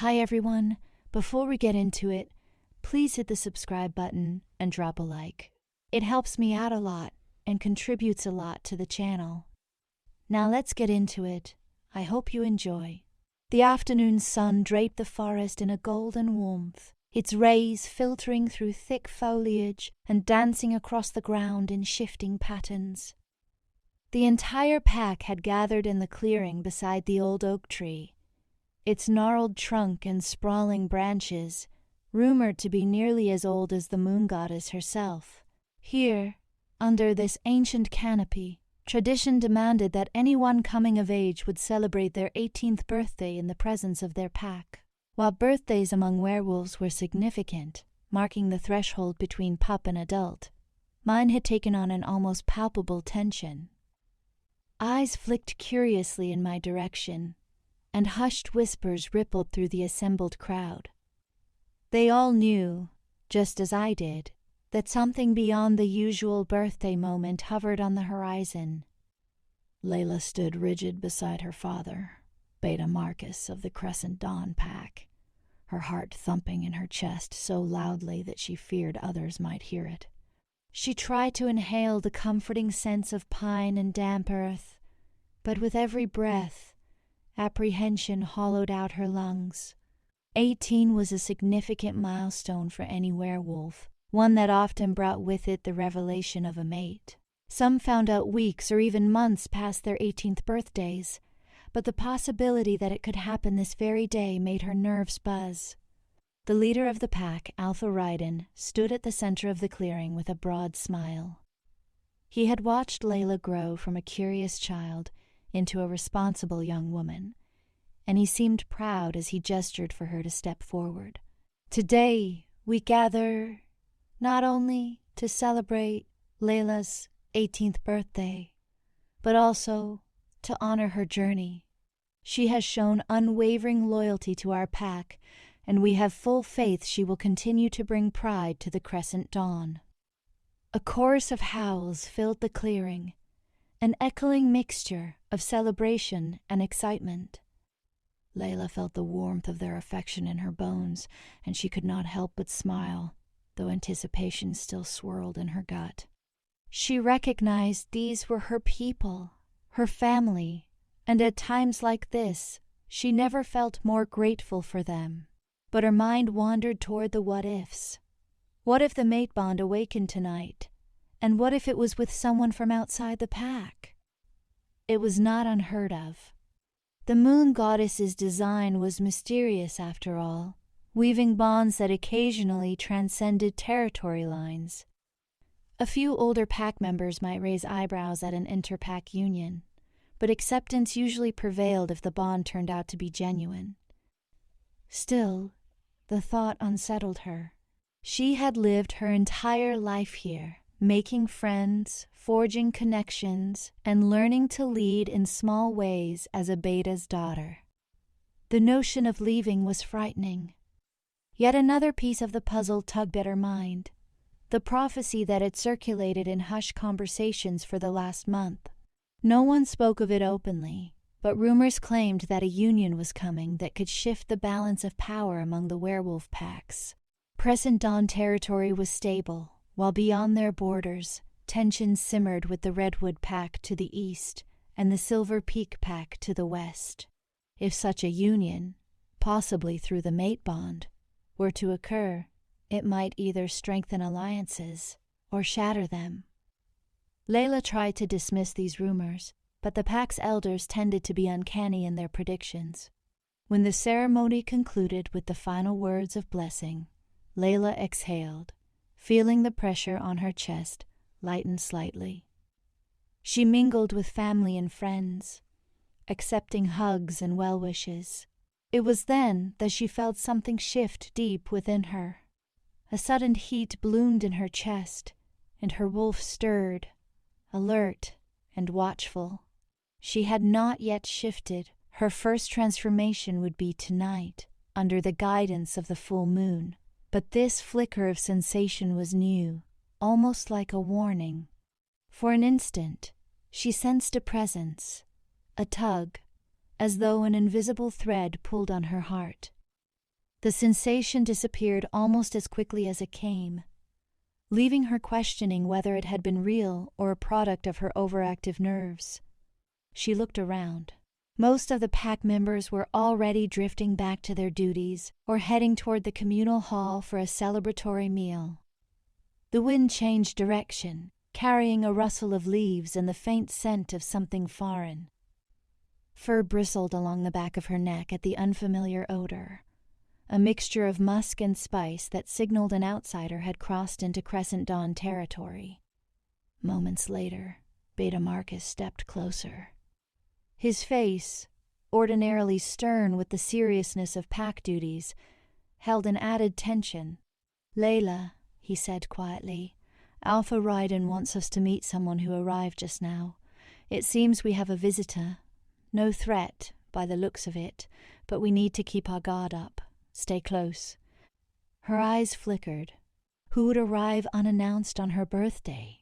Hi everyone, before we get into it, please hit the subscribe button and drop a like. It helps me out a lot and contributes a lot to the channel. Now let's get into it. I hope you enjoy. The afternoon sun draped the forest in a golden warmth, its rays filtering through thick foliage and dancing across the ground in shifting patterns. The entire pack had gathered in the clearing beside the old oak tree, its gnarled trunk and sprawling branches, rumored to be nearly as old as the moon goddess herself. Here, under this ancient canopy, tradition demanded that anyone coming of age would celebrate their 18th birthday in the presence of their pack. While birthdays among werewolves were significant, marking the threshold between pup and adult, mine had taken on an almost palpable tension. Eyes flicked curiously in my direction, and hushed whispers rippled through the assembled crowd. They all knew, just as I did, that something beyond the usual birthday moment hovered on the horizon. Leila stood rigid beside her father, Beta Marcus of the Crescent Dawn pack, her heart thumping in her chest so loudly that she feared others might hear it. She tried to inhale the comforting sense of pine and damp earth, but with every breath, apprehension hollowed out her lungs. 18 was a significant milestone for any werewolf, one that often brought with it the revelation of a mate. Some found out weeks or even months past their 18th birthdays, but the possibility that it could happen this very day made her nerves buzz. The leader of the pack, Alpha Jace, stood at the center of the clearing with a broad smile. He had watched Leila grow from a curious child into a responsible young woman, and he seemed proud as he gestured for her to step forward. Today, we gather not only to celebrate Leila's 18th birthday, but also to honor her journey. She has shown unwavering loyalty to our pack, and we have full faith she will continue to bring pride to the Crescent Dawn. A chorus of howls filled the clearing, an echoing mixture of celebration and excitement. Leila felt the warmth of their affection in her bones, and she could not help but smile, though anticipation still swirled in her gut. She recognized these were her people, her family, and at times like this, she never felt more grateful for them. But her mind wandered toward the what-ifs. What if the mate bond awakened tonight? And what if it was with someone from outside the pack? It was not unheard of. The moon goddess's design was mysterious after all, weaving bonds that occasionally transcended territory lines. A few older pack members might raise eyebrows at an inter-pack union, but acceptance usually prevailed if the bond turned out to be genuine. Still, the thought unsettled her. She had lived her entire life here, making friends, forging connections, and learning to lead in small ways as a beta's daughter. The notion of leaving was frightening. Yet another piece of the puzzle tugged at her mind, the prophecy that had circulated in hushed conversations for the last month. No one spoke of it openly, but rumors claimed that a union was coming that could shift the balance of power among the werewolf packs. Crescent Dawn territory was stable, while beyond their borders, tensions simmered with the Redwood pack to the east and the Silver Peak pack to the west. If such a union, possibly through the mate bond, were to occur, it might either strengthen alliances or shatter them. Leila tried to dismiss these rumors, but the pack's elders tended to be uncanny in their predictions. When the ceremony concluded with the final words of blessing, Leila exhaled, feeling the pressure on her chest lighten slightly. She mingled with family and friends, accepting hugs and well wishes. It was then that she felt something shift deep within her. A sudden heat bloomed in her chest, and her wolf stirred, alert and watchful. She had not yet shifted. Her first transformation would be tonight, under the guidance of the full moon. But this flicker of sensation was new, almost like a warning. For an instant, she sensed a presence, a tug, as though an invisible thread pulled on her heart. The sensation disappeared almost as quickly as it came, leaving her questioning whether it had been real or a product of her overactive nerves. She looked around. Most of the pack members were already drifting back to their duties or heading toward the communal hall for a celebratory meal. The wind changed direction, carrying a rustle of leaves and the faint scent of something foreign. Fur bristled along the back of her neck at the unfamiliar odor, a mixture of musk and spice that signaled an outsider had crossed into Crescent Dawn territory. Moments later, Beta Marcus stepped closer. His face, ordinarily stern with the seriousness of pack duties, held an added tension. "Leila," he said quietly, "Alpha Raiden wants us to meet someone who arrived just now. It seems we have a visitor. No threat, by the looks of it, but we need to keep our guard up. Stay close." Her eyes flickered. Who would arrive unannounced on her birthday?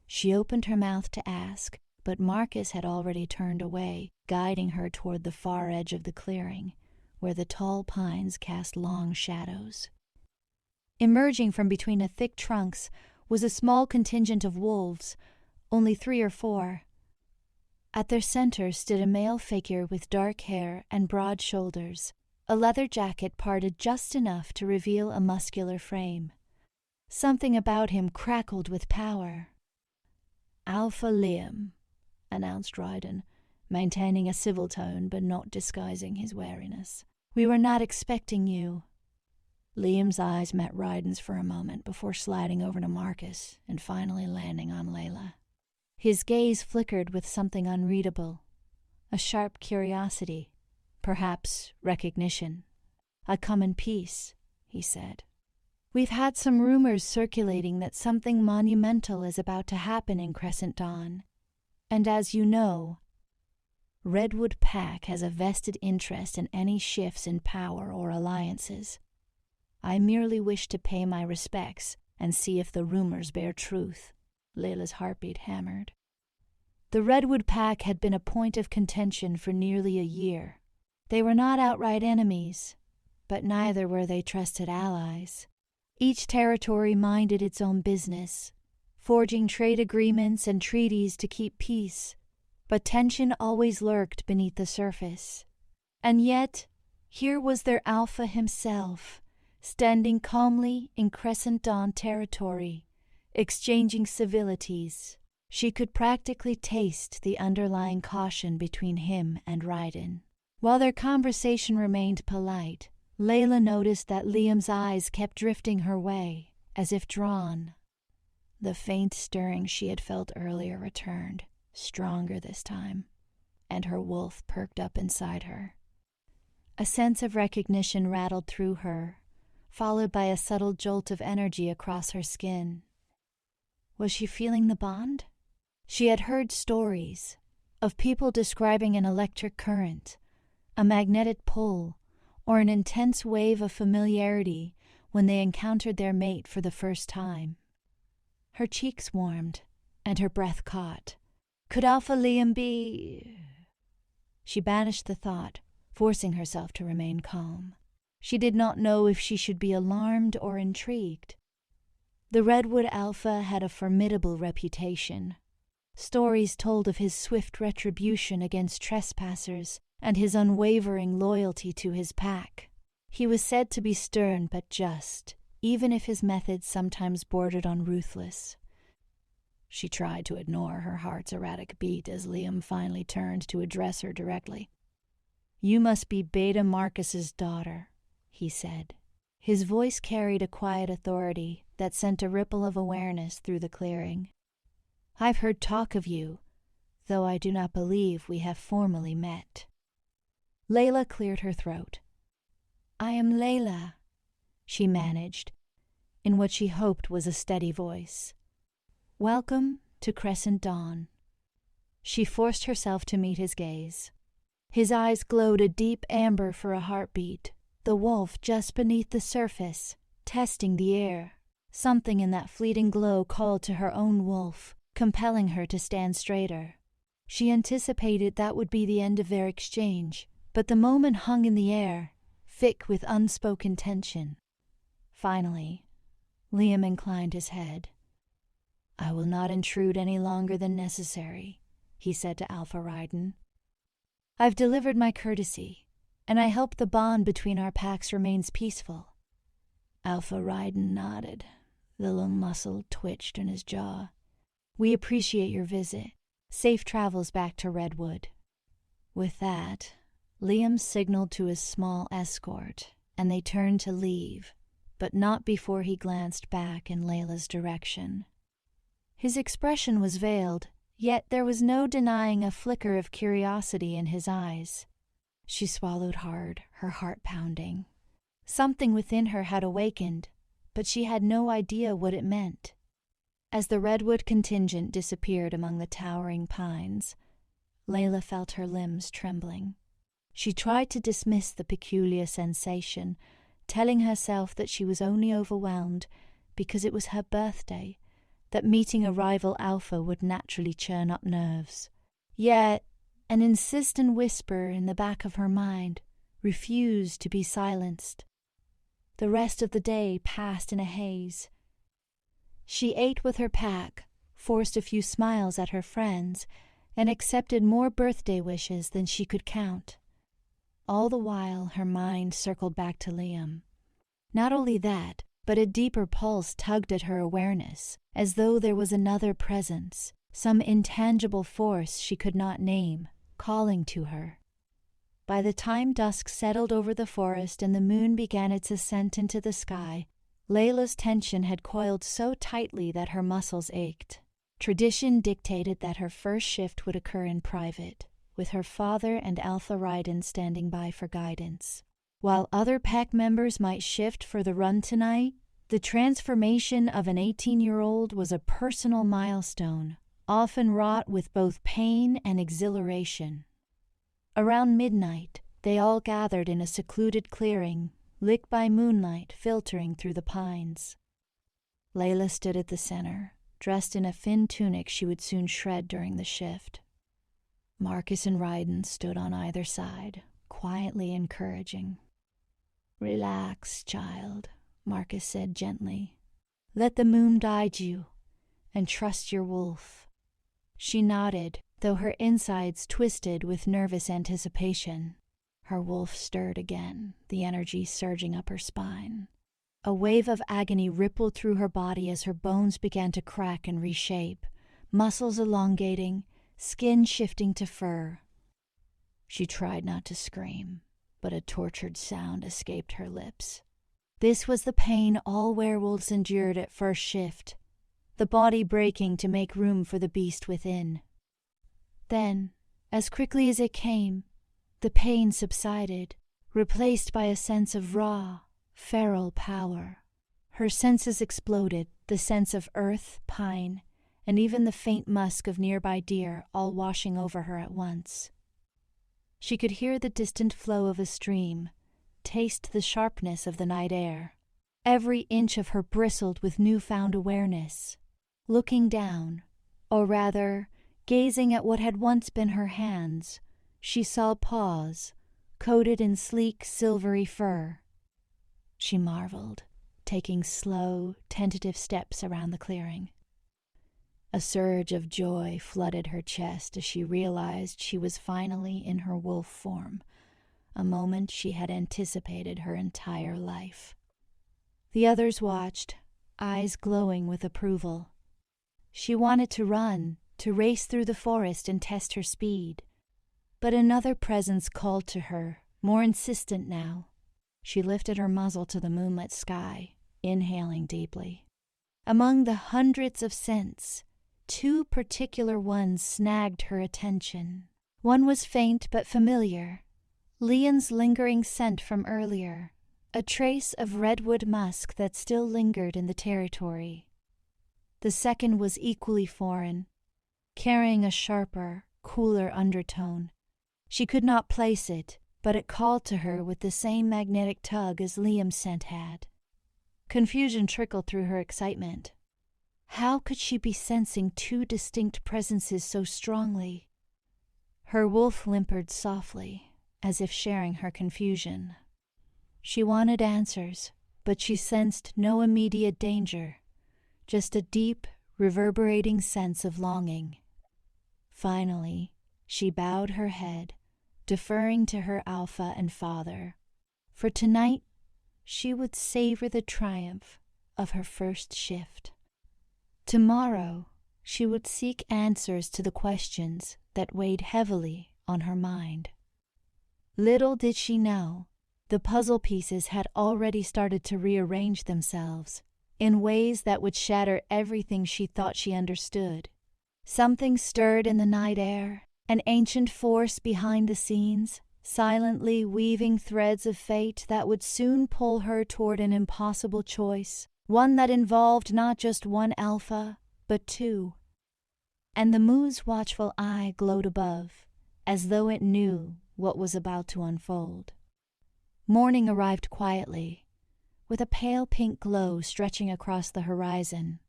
She opened her mouth to ask, but Marcus had already turned away, guiding her toward the far edge of the clearing, where the tall pines cast long shadows. Emerging from between the thick trunks was a small contingent of wolves, only 3 or 4. At their center stood a male figure with dark hair and broad shoulders, a leather jacket parted just enough to reveal a muscular frame. Something about him crackled with power. "Alpha Liam," announced Raiden, maintaining a civil tone but not disguising his wariness. "We were not expecting you." Liam's eyes met Raiden's for a moment before sliding over to Marcus and finally landing on Leila. His gaze flickered with something unreadable, a sharp curiosity, perhaps recognition. "I come in peace," he said. "We've had some rumors circulating that something monumental is about to happen in Crescent Dawn. And as you know, Redwood Pack has a vested interest in any shifts in power or alliances. I merely wish to pay my respects and see if the rumors bear truth." Leila's heartbeat hammered. The Redwood Pack had been a point of contention for nearly a year. They were not outright enemies, but neither were they trusted allies. Each territory minded its own business, forging trade agreements and treaties to keep peace, but tension always lurked beneath the surface. And yet, here was their Alpha himself, standing calmly in Crescent Dawn territory, exchanging civilities. She could practically taste the underlying caution between him and Raiden. While their conversation remained polite, Leila noticed that Liam's eyes kept drifting her way, as if drawn. The faint stirring she had felt earlier returned, stronger this time, and her wolf perked up inside her. A sense of recognition rattled through her, followed by a subtle jolt of energy across her skin. Was she feeling the bond? She had heard stories of people describing an electric current, a magnetic pull, or an intense wave of familiarity when they encountered their mate for the first time. Her cheeks warmed, and her breath caught. Could Alpha Liam be... She banished the thought, forcing herself to remain calm. She did not know if she should be alarmed or intrigued. The Redwood Alpha had a formidable reputation. Stories told of his swift retribution against trespassers and his unwavering loyalty to his pack. He was said to be stern but just, even if his methods sometimes bordered on ruthless. She tried to ignore her heart's erratic beat as Liam finally turned to address her directly. "You must be Beta Marcus's daughter," he said. His voice carried a quiet authority that sent a ripple of awareness through the clearing. "I've heard talk of you, though I do not believe we have formally met." Leila cleared her throat. "I am Leila," she managed, in what she hoped was a steady voice. "Welcome to Crescent Dawn." She forced herself to meet his gaze. His eyes glowed a deep amber for a heartbeat, the wolf just beneath the surface, testing the air. Something in that fleeting glow called to her own wolf, compelling her to stand straighter. She anticipated that would be the end of their exchange, but the moment hung in the air, thick with unspoken tension. Finally, Liam inclined his head. "I will not intrude any longer than necessary," he said to Alpha Jace. "I've delivered my courtesy, and I hope the bond between our packs remains peaceful." Alpha Jace nodded. The little muscle twitched in his jaw. "We appreciate your visit. Safe travels back to Redwood." With that, Liam signaled to his small escort, and they turned to leave, but not before he glanced back in Leila's direction. His expression was veiled, yet there was no denying a flicker of curiosity in his eyes. She swallowed hard, her heart pounding. Something within her had awakened, but she had no idea what it meant. As the Redwood contingent disappeared among the towering pines, Leila felt her limbs trembling. She tried to dismiss the peculiar sensation, telling herself that she was only overwhelmed because it was her birthday, that meeting a rival alpha would naturally churn up nerves. Yet an insistent whisper in the back of her mind refused to be silenced. The rest of the day passed in a haze. She ate with her pack, forced a few smiles at her friends, and accepted more birthday wishes than she could count. All the while her mind circled back to Liam. Not only that, but a deeper pulse tugged at her awareness, as though there was another presence, some intangible force she could not name, calling to her. By the time dusk settled over the forest and the moon began its ascent into the sky, Leila's tension had coiled so tightly that her muscles ached. Tradition dictated that her first shift would occur in private, with her father and Alpha Jace standing by for guidance. While other pack members might shift for the run tonight, the transformation of an 18-year-old was a personal milestone, often wrought with both pain and exhilaration. Around midnight, they all gathered in a secluded clearing, lit by moonlight filtering through the pines. Leila stood at the center, dressed in a thin tunic she would soon shred during the shift. Marcus and Ryden stood on either side, quietly encouraging. "Relax, child," Marcus said gently. "Let the moon guide you, and trust your wolf." She nodded, though her insides twisted with nervous anticipation. Her wolf stirred again, the energy surging up her spine. A wave of agony rippled through her body as her bones began to crack and reshape, muscles elongating, skin shifting to fur. She tried not to scream, but a tortured sound escaped her lips. This was the pain all werewolves endured at first shift, the body breaking to make room for the beast within. Then, as quickly as it came, the pain subsided, replaced by a sense of raw, feral power. Her senses exploded, the sense of earth, pine, and even the faint musk of nearby deer all washing over her at once. She could hear the distant flow of a stream, taste the sharpness of the night air. Every inch of her bristled with newfound awareness. Looking down, or rather, gazing at what had once been her hands, she saw paws, coated in sleek, silvery fur. She marveled, taking slow, tentative steps around the clearing. A surge of joy flooded her chest as she realized she was finally in her wolf form, a moment she had anticipated her entire life. The others watched, eyes glowing with approval. She wanted to run, to race through the forest and test her speed. But another presence called to her, more insistent now. She lifted her muzzle to the moonlit sky, inhaling deeply. Among the hundreds of scents, 2 particular ones snagged her attention. One was faint but familiar, Leon's lingering scent from earlier, a trace of redwood musk that still lingered in the territory. The second was equally foreign, carrying a sharper, cooler undertone. She could not place it, but it called to her with the same magnetic tug as Liam's scent had. Confusion trickled through her excitement. How could she be sensing 2 distinct presences so strongly? Her wolf whimpered softly, as if sharing her confusion. She wanted answers, but she sensed no immediate danger, just a deep, reverberating sense of longing. Finally, she bowed her head, deferring to her Alpha and Father. For tonight, she would savor the triumph of her first shift. Tomorrow, she would seek answers to the questions that weighed heavily on her mind. Little did she know, the puzzle pieces had already started to rearrange themselves in ways that would shatter everything she thought she understood. Something stirred in the night air, an ancient force behind the scenes, silently weaving threads of fate that would soon pull her toward an impossible choice, one that involved not just one alpha, but two. And the moon's watchful eye glowed above, as though it knew what was about to unfold. Morning arrived quietly, with a pale pink glow stretching across the horizon,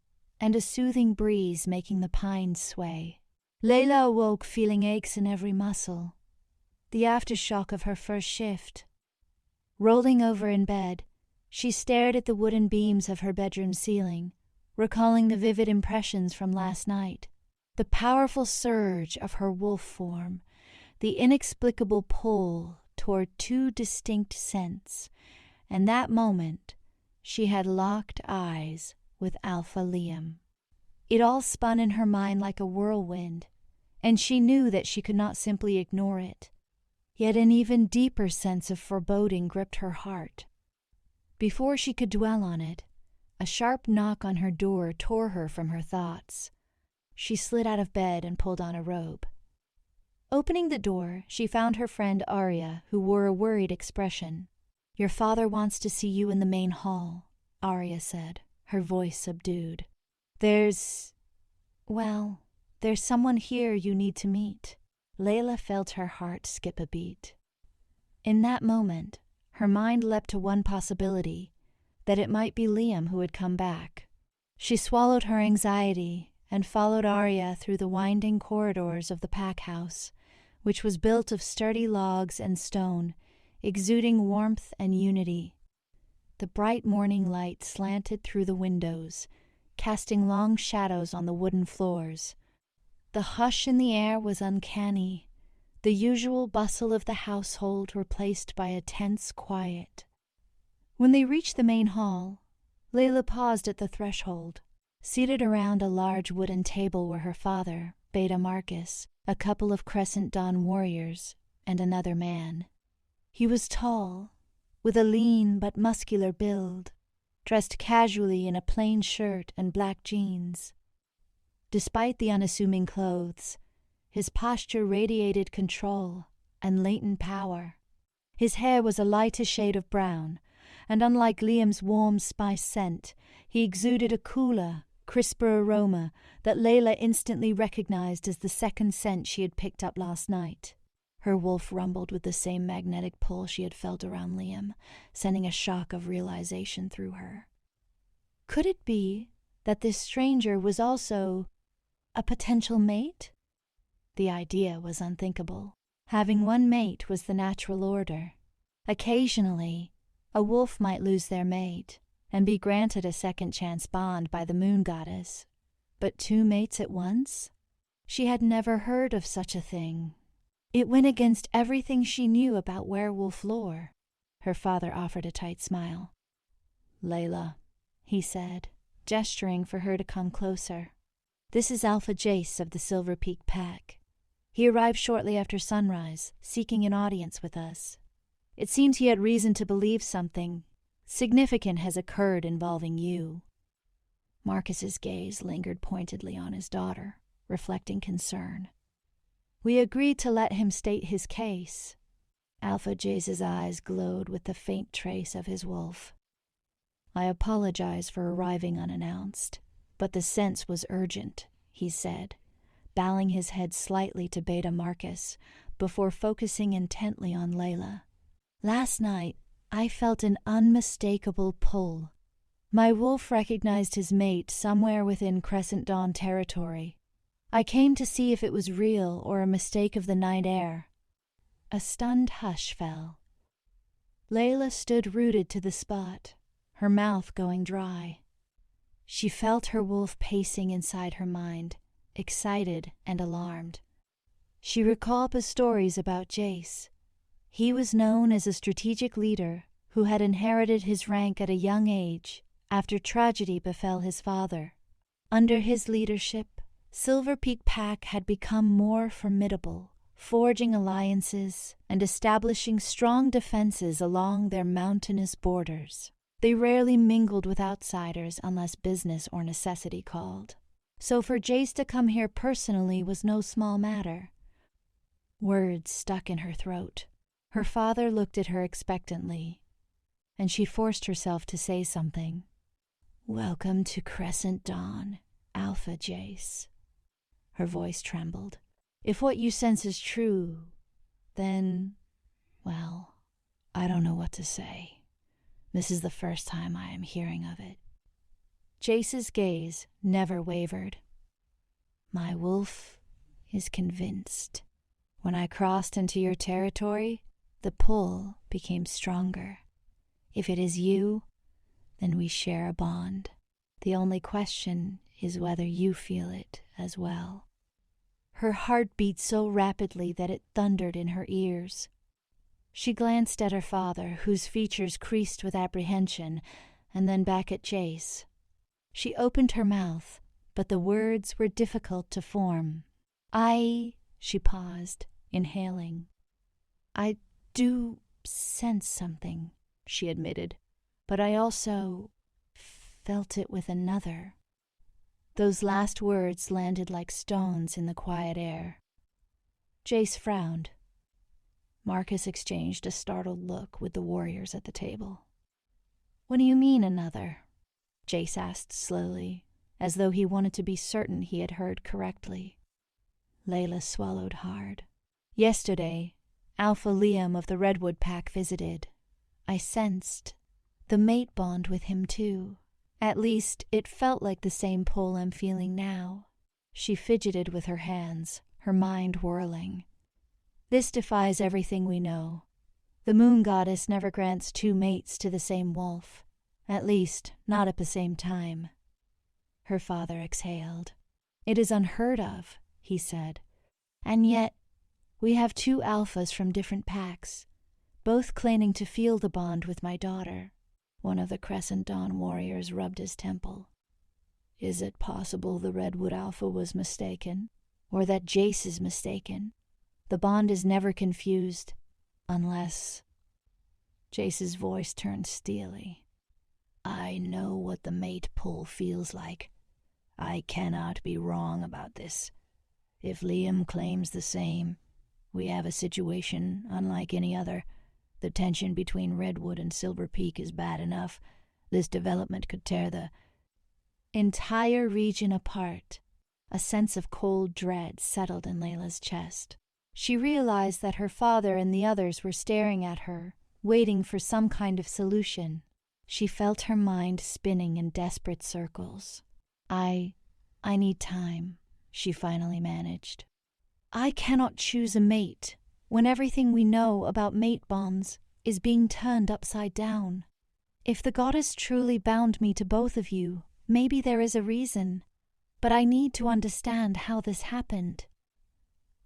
and a soothing breeze making the pines sway. Leila awoke feeling aches in every muscle, the aftershock of her first shift. Rolling over in bed, she stared at the wooden beams of her bedroom ceiling, recalling the vivid impressions from last night, the powerful surge of her wolf form, the inexplicable pull toward two distinct scents, and that moment she had locked eyes with Alpha Liam. It all spun in her mind like a whirlwind, and she knew that she could not simply ignore it. Yet an even deeper sense of foreboding gripped her heart. Before she could dwell on it, a sharp knock on her door tore her from her thoughts. She slid out of bed and pulled on a robe. Opening the door, she found her friend Arya, who wore a worried expression. "Your father wants to see you in the main hall," Arya said, her voice subdued. There's someone here you need to meet." Leila felt her heart skip a beat. In that moment, her mind leapt to one possibility, that it might be Liam who had come back. She swallowed her anxiety and followed Arya through the winding corridors of the pack house, which was built of sturdy logs and stone, exuding warmth and unity. The bright morning light slanted through the windows, casting long shadows on the wooden floors. The hush in the air was uncanny, the usual bustle of the household replaced by a tense quiet. When they reached the main hall, Leila paused at the threshold. Seated around a large wooden table were her father, Beta Marcus, a couple of Crescent Dawn warriors, and another man. He was tall, with a lean but muscular build, dressed casually in a plain shirt and black jeans. Despite the unassuming clothes, his posture radiated control and latent power. His hair was a lighter shade of brown, and unlike Liam's warm spice scent, he exuded a cooler, crisper aroma that Leila instantly recognized as the second scent she had picked up last night. Her wolf rumbled with the same magnetic pull she had felt around Liam, sending a shock of realization through her. Could it be that this stranger was also a potential mate? The idea was unthinkable. Having one mate was the natural order. Occasionally, a wolf might lose their mate and be granted a second-chance bond by the moon goddess. But two mates at once? She had never heard of such a thing. It went against everything she knew about werewolf lore. Her father offered a tight smile. "Leila," he said, gesturing for her to come closer. "This is Alpha Jace of the Silver Peak Pack. He arrived shortly after sunrise, seeking an audience with us. It seems he had reason to believe something significant has occurred involving you." Marcus's gaze lingered pointedly on his daughter, reflecting concern. "We agreed to let him state his case." Alpha Jace's eyes glowed with the faint trace of his wolf. "I apologize for arriving unannounced, but the sense was urgent," he said, bowing his head slightly to Beta Marcus before focusing intently on Leila. "Last night, I felt an unmistakable pull. My wolf recognized his mate somewhere within Crescent Dawn territory. I came to see if it was real or a mistake of the night air." A stunned hush fell. Leila stood rooted to the spot, her mouth going dry. She felt her wolf pacing inside her mind, excited and alarmed. She recalled the stories about Jace. He was known as a strategic leader who had inherited his rank at a young age after tragedy befell his father. Under his leadership, Silver Peak Pack had become more formidable, forging alliances and establishing strong defenses along their mountainous borders. They rarely mingled with outsiders unless business or necessity called. So for Jace to come here personally was no small matter. Words stuck in her throat. Her father looked at her expectantly, and she forced herself to say something. "Welcome to Crescent Dawn, Alpha Jace." Her voice trembled. "If what you sense is true, then, well, I don't know what to say. This is the first time I am hearing of it." Jace's gaze never wavered. "My wolf is convinced. When I crossed into your territory, the pull became stronger. If it is you, then we share a bond. The only question is whether you feel it as well." Her heart beat so rapidly that it thundered in her ears. She glanced at her father, whose features creased with apprehension, and then back at Jace. She opened her mouth, but the words were difficult to form. She paused, inhaling. "I do sense something," she admitted, "but I also felt it with another." Those last words landed like stones in the quiet air. Jace frowned. Marcus exchanged a startled look with the warriors at the table. "What do you mean, another?" Jace asked slowly, as though he wanted to be certain he had heard correctly. Leila swallowed hard. "Yesterday, Alpha Liam of the Redwood pack visited. I sensed the mate bond with him too. At least, it felt like the same pull I'm feeling now." She fidgeted with her hands, her mind whirling. "This defies everything we know. The moon goddess never grants two mates to the same wolf, at least not at the same time." Her father exhaled. "It is unheard of," he said. "And yet, we have two alphas from different packs, both claiming to feel the bond with my daughter." One of the Crescent Dawn warriors rubbed his temple. "Is it possible the Redwood Alpha was mistaken? Or that Jace is mistaken? The bond is never confused, unless—" Jace's voice turned steely. "I know what the mate pull feels like. I cannot be wrong about this. If Liam claims the same, we have a situation unlike any other. The tension between Redwood and Silver Peak is bad enough. This development could tear the entire region apart." A sense of cold dread settled in Leila's chest. She realized that her father and the others were staring at her, waiting for some kind of solution. She felt her mind spinning in desperate circles. I need time," she finally managed. "I cannot choose a mate when everything we know about mate bonds is being turned upside down. If the goddess truly bound me to both of you, maybe there is a reason, but I need to understand how this happened."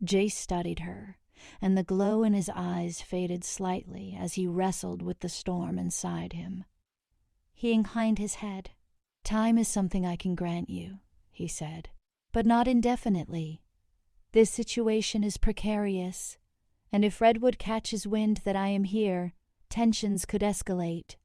Jace studied her, and the glow in his eyes faded slightly as he wrestled with the storm inside him. He inclined his head. "Time is something I can grant you," he said, "but not indefinitely. This situation is precarious, and if Redwood catches wind that I am here, tensions could escalate.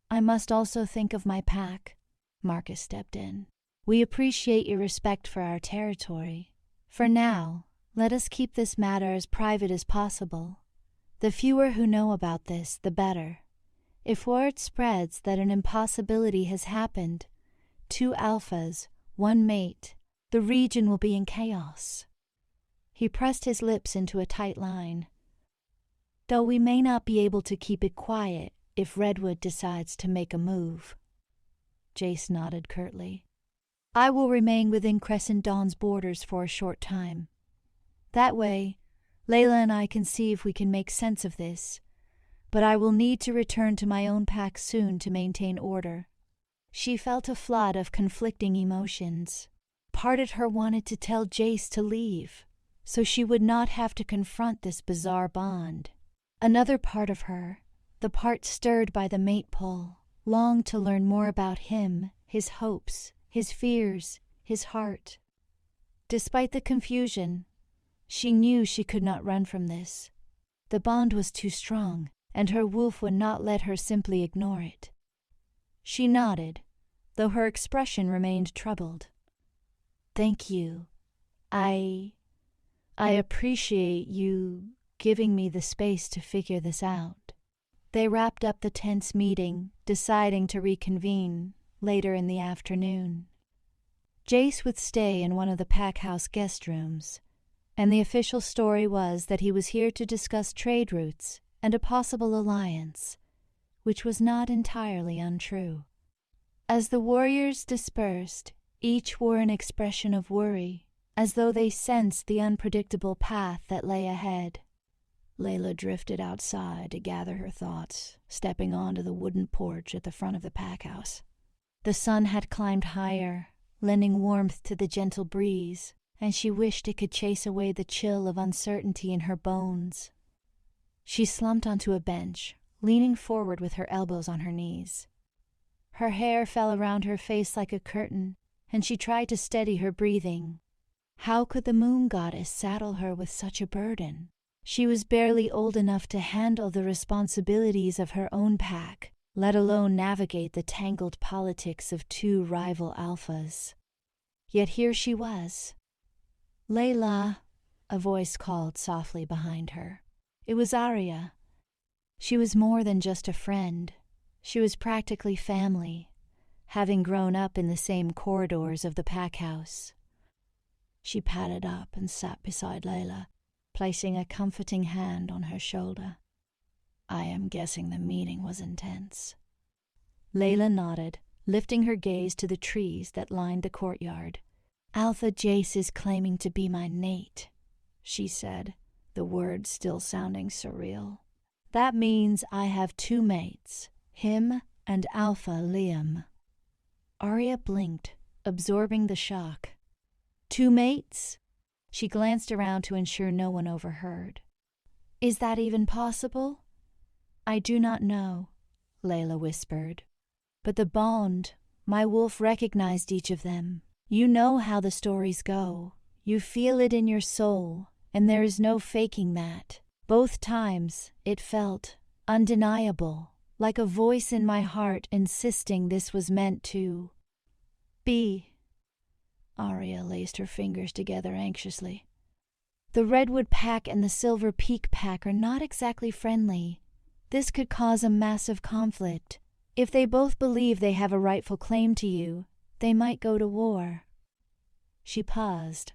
I must also think of my pack." Marcus stepped in. "We appreciate your respect for our territory. For now, let us keep this matter as private as possible. The fewer who know about this, the better. If word spreads that an impossibility has happened, two alphas, one mate, the region will be in chaos." He pressed his lips into a tight line. "Though we may not be able to keep it quiet if Redwood decides to make a move." Jace nodded curtly. "I will remain within Crescent Dawn's borders for a short time. That way, Leila and I can see if we can make sense of this. but I will need to return to my own pack soon to maintain order. She felt a flood of conflicting emotions. Part of her wanted to tell Jace to leave, so she would not have to confront this bizarre bond. Another part of her, the part stirred by the mate pull, longed to learn more about him, his hopes, his fears, his heart. Despite the confusion, she knew she could not run from this. The bond was too strong, and her wolf would not let her simply ignore it. She nodded, though her expression remained troubled. "Thank you. I appreciate you giving me the space to figure this out." They wrapped up the tense meeting, deciding to reconvene later in the afternoon. Jace would stay in one of the pack house guest rooms, and the official story was that he was here to discuss trade routes and a possible alliance, which was not entirely untrue. As the warriors dispersed, each wore an expression of worry, as though they sensed the unpredictable path that lay ahead. Leila drifted outside to gather her thoughts, stepping onto the wooden porch at the front of the pack house. The sun had climbed higher, lending warmth to the gentle breeze, and she wished it could chase away the chill of uncertainty in her bones. She slumped onto a bench, leaning forward with her elbows on her knees. Her hair fell around her face like a curtain, and she tried to steady her breathing. How could the moon goddess saddle her with such a burden? She was barely old enough to handle the responsibilities of her own pack, let alone navigate the tangled politics of two rival alphas. Yet here she was. "Leila," a voice called softly behind her. It was Arya. She was more than just a friend. She was practically family, having grown up in the same corridors of the pack house. She padded up and sat beside Leila, placing a comforting hand on her shoulder. "I am guessing the meeting was intense." Leila nodded, lifting her gaze to the trees that lined the courtyard. "Alpha Jace is claiming to be my mate," she said, the words still sounding surreal. "That means I have two mates, him and Alpha Liam." Arya blinked, absorbing the shock. "Two mates?" She glanced around to ensure no one overheard. "Is that even possible?" "I do not know," Leila whispered. "But the bond, my wolf recognized each of them. You know how the stories go. You feel it in your soul, and there is no faking that. Both times, it felt undeniable, like a voice in my heart insisting this was meant to be." Arya laced her fingers together anxiously. "The Redwood pack and the Silver Peak pack are not exactly friendly. This could cause a massive conflict. If they both believe they have a rightful claim to you, they might go to war." She paused,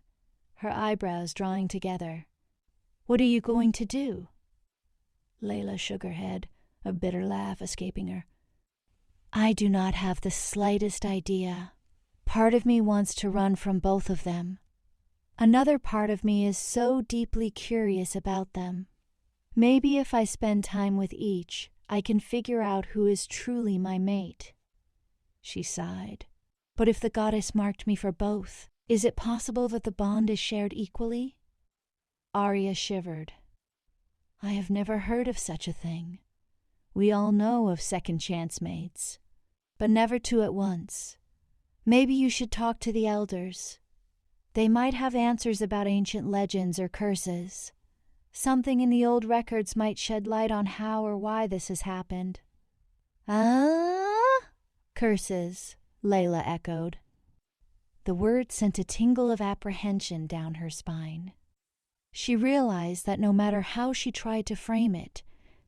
her eyebrows drawing together. "What are you going to do?" Leila shook her head, a bitter laugh escaping her. "I do not have the slightest idea. Part of me wants to run from both of them. Another part of me is so deeply curious about them. Maybe if I spend time with each, I can figure out who is truly my mate." She sighed. "But if the goddess marked me for both, is it possible that the bond is shared equally?" Arya shivered. "I have never heard of such a thing. We all know of second chance mates, but never two at once. Maybe you should talk to the elders. They might have answers about ancient legends or curses. Something in the old records might shed light on how or why this has happened." "Ah? Curses," Leila echoed. The word sent a tingle of apprehension down her spine. She realized that no matter how she tried to frame it,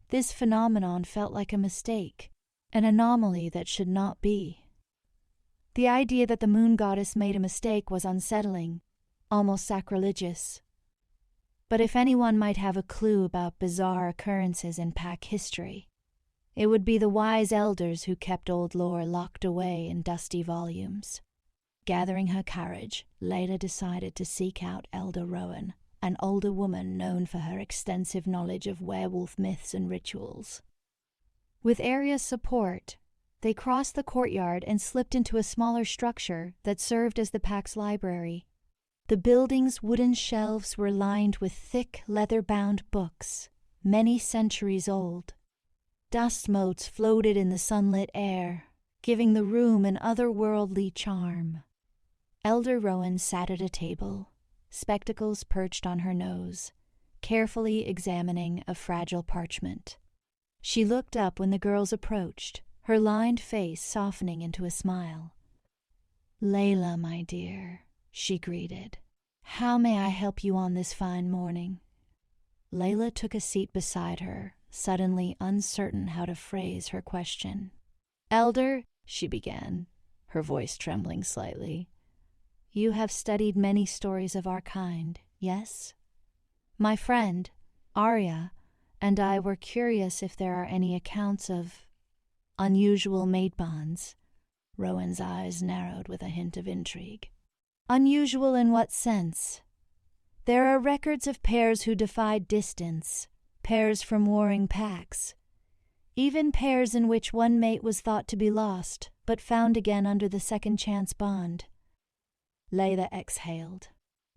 this phenomenon felt like a mistake, an anomaly that should not be. The idea that the moon goddess made a mistake was unsettling, almost sacrilegious. But if anyone might have a clue about bizarre occurrences in pack history, it would be the wise elders who kept old lore locked away in dusty volumes. Gathering her courage, Leila decided to seek out Elder Rowan, an older woman known for her extensive knowledge of werewolf myths and rituals. With Arya's support, they crossed the courtyard and slipped into a smaller structure that served as the pack's library. The building's wooden shelves were lined with thick, leather-bound books, many centuries old. Dust motes floated in the sunlit air, giving the room an otherworldly charm. Elder Rowan sat at a table, spectacles perched on her nose, carefully examining a fragile parchment. She looked up when the girls approached, her lined face softening into a smile. "Leila, my dear," she greeted. "How may I help you on this fine morning?" Leila took a seat beside her, suddenly uncertain how to phrase her question. "Elder," she began, her voice trembling slightly, "you have studied many stories of our kind, yes? My friend, Arya, and I were curious if there are any accounts of unusual maid bonds." Rowan's eyes narrowed with a hint of intrigue. "Unusual in what sense?" "There are records of pairs who defied distance, pairs from warring packs, even pairs in which one mate was thought to be lost, but found again under the second chance bond." Leila exhaled.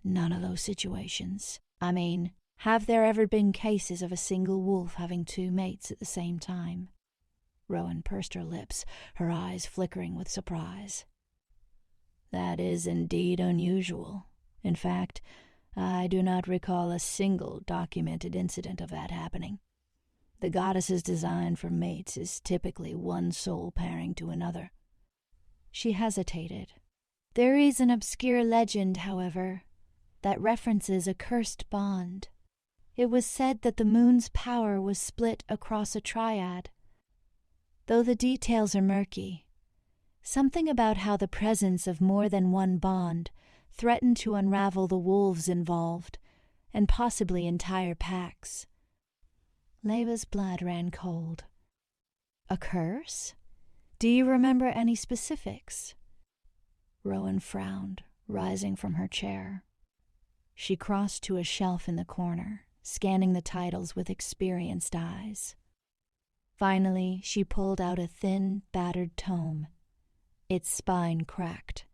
"None of those situations. I mean, have there ever been cases of a single wolf having two mates at the same time?" Rowan pursed her lips, her eyes flickering with surprise. "That is indeed unusual. In fact, I do not recall a single documented incident of that happening. The goddess's design for mates is typically one soul pairing to another." She hesitated. "There is an obscure legend, however, that references a cursed bond. It was said that the moon's power was split across a triad. Though the details are murky, something about how the presence of more than one bond threatened to unravel the wolves involved, and possibly entire packs." Leila's blood ran cold. "A curse? Do you remember any specifics?" Rowan frowned, rising from her chair. She crossed to a shelf in the corner, scanning the titles with experienced eyes. Finally, she pulled out a thin, battered tome. Its spine cracked.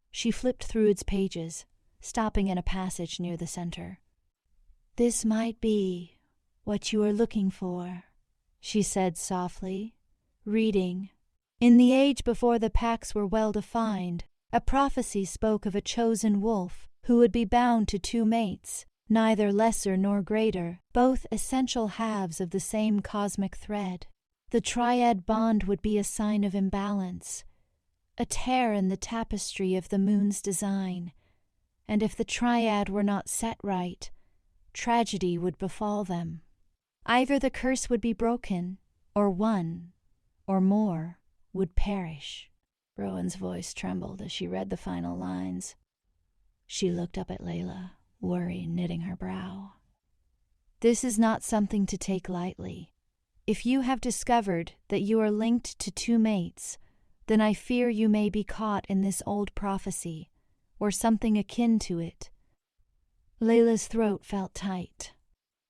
She flipped through its pages, stopping in a passage near the center. "This might be what you are looking for," she said softly, reading. "In the age before the packs were well defined, a prophecy spoke of a chosen wolf who would be bound to two mates, neither lesser nor greater, both essential halves of the same cosmic thread. The triad bond would be a sign of imbalance, a tear in the tapestry of the moon's design, and if the triad were not set right, tragedy would befall them. Either the curse would be broken, or one, or more, would perish." Rowan's voice trembled as she read the final lines. She looked up at Leila, worry knitting her brow. "This is not something to take lightly. If you have discovered that you are linked to two mates, then I fear you may be caught in this old prophecy, or something akin to it." Leila's throat felt tight.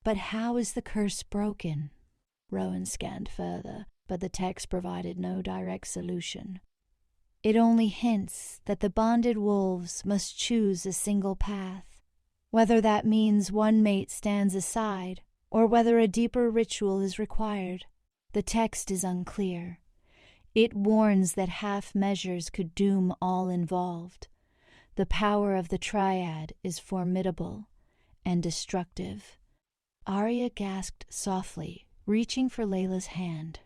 "But how is the curse broken?" Rowan scanned further, but the text provided no direct solution. "It only hints that the bonded wolves must choose a single path. Whether that means one mate stands aside, or whether a deeper ritual is required, the text is unclear. It warns that half measures could doom all involved. The power of the triad is formidable and destructive." Arya gasped softly, reaching for Leila's hand.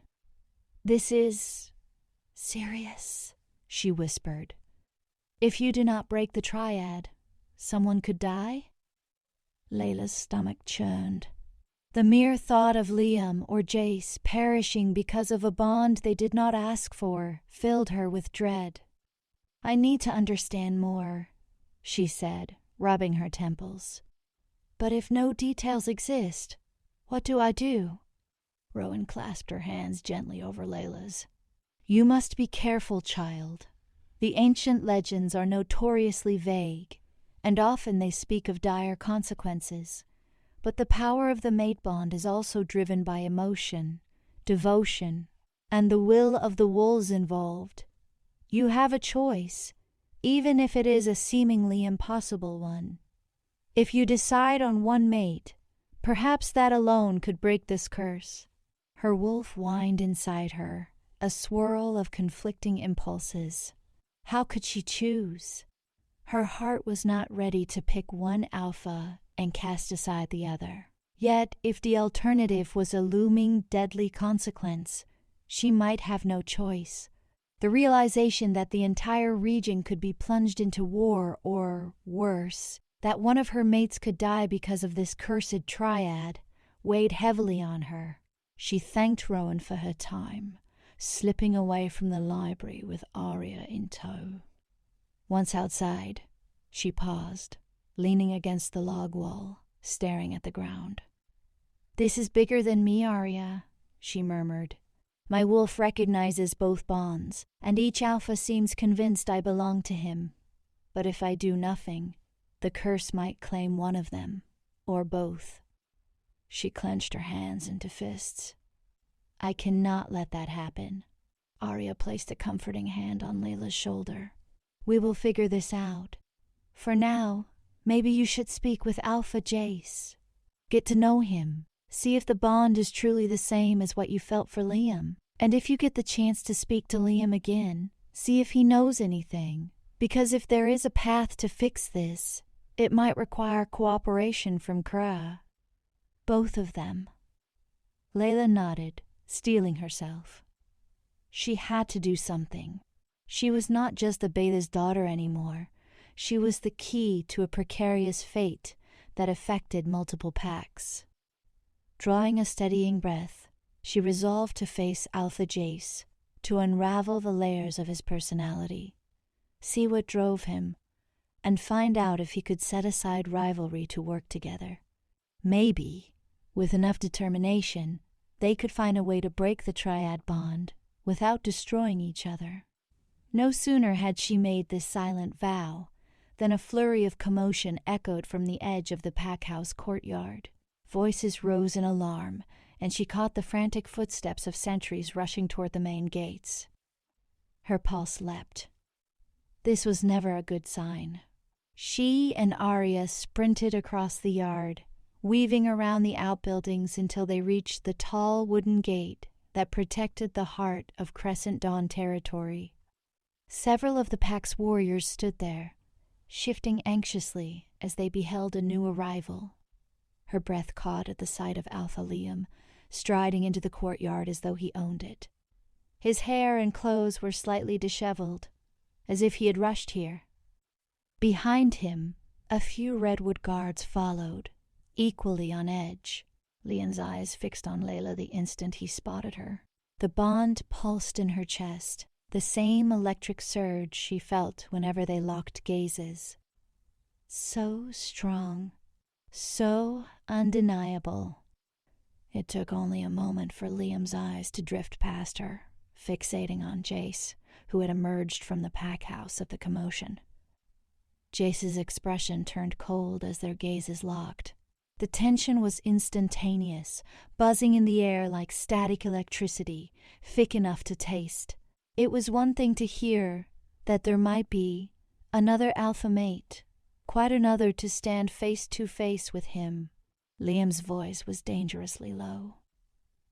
"This is serious," she whispered. "If you do not break the triad, someone could die?" Leila's stomach churned. The mere thought of Liam or Jace perishing because of a bond they did not ask for filled her with dread. "I need to understand more," she said, rubbing her temples. "But if no details exist, what do I do?" Rowan clasped her hands gently over Leila's. "You must be careful, child. The ancient legends are notoriously vague, and often they speak of dire consequences. But the power of the mate bond is also driven by emotion, devotion, and the will of the wolves involved. You have a choice, even if it is a seemingly impossible one. If you decide on one mate, perhaps that alone could break this curse. Her wolf whined inside her, a swirl of conflicting impulses. How could she choose? Her heart was not ready to pick one alpha and cast aside the other. Yet, if the alternative was a looming, deadly consequence, she might have no choice. The realization that the entire region could be plunged into war, or, worse, that one of her mates could die because of this cursed triad, weighed heavily on her. She thanked Rowan for her time, slipping away from the library with Arya in tow. Once outside, she paused, leaning against the log wall, staring at the ground. "This is bigger than me, Arya," she murmured. "My wolf recognizes both bonds, and each alpha seems convinced I belong to him. But if I do nothing, the curse might claim one of them, or both." She clenched her hands into fists. "I cannot let that happen." Arya placed a comforting hand on Leila's shoulder. "We will figure this out. For now, maybe you should speak with Alpha Jace. Get to know him. See if the bond is truly the same as what you felt for Liam. And if you get the chance to speak to Liam again, see if he knows anything. Because if there is a path to fix this, it might require cooperation from Kra. Both of them." Leila nodded, steeling herself. She had to do something. She was not just the Beta's daughter anymore. She was the key to a precarious fate that affected multiple packs. Drawing a steadying breath, she resolved to face Alpha Jace, to unravel the layers of his personality, see what drove him, and find out if he could set aside rivalry to work together. Maybe, with enough determination, they could find a way to break the triad bond without destroying each other. No sooner had she made this silent vow than a flurry of commotion echoed from the edge of the packhouse courtyard. Voices rose in alarm, and she caught the frantic footsteps of sentries rushing toward the main gates. Her pulse leapt. This was never a good sign. She and Arya sprinted across the yard, weaving around the outbuildings until they reached the tall wooden gate that protected the heart of Crescent Dawn territory. Several of the pack's warriors stood there, shifting anxiously as they beheld a new arrival. Her breath caught at the sight of Alpha Liam, striding into the courtyard as though he owned it. His hair and clothes were slightly disheveled, as if he had rushed here. Behind him, a few Redwood guards followed, equally on edge. Liam's eyes fixed on Leila the instant he spotted her. The bond pulsed in her chest, the same electric surge she felt whenever they locked gazes. So strong, so undeniable. It took only a moment for Liam's eyes to drift past her, fixating on Jace, who had emerged from the packhouse of the commotion. Jace's expression turned cold as their gazes locked. The tension was instantaneous, buzzing in the air like static electricity, thick enough to taste. It was one thing to hear that there might be another alpha mate, quite another to stand face to face with him. Liam's voice was dangerously low.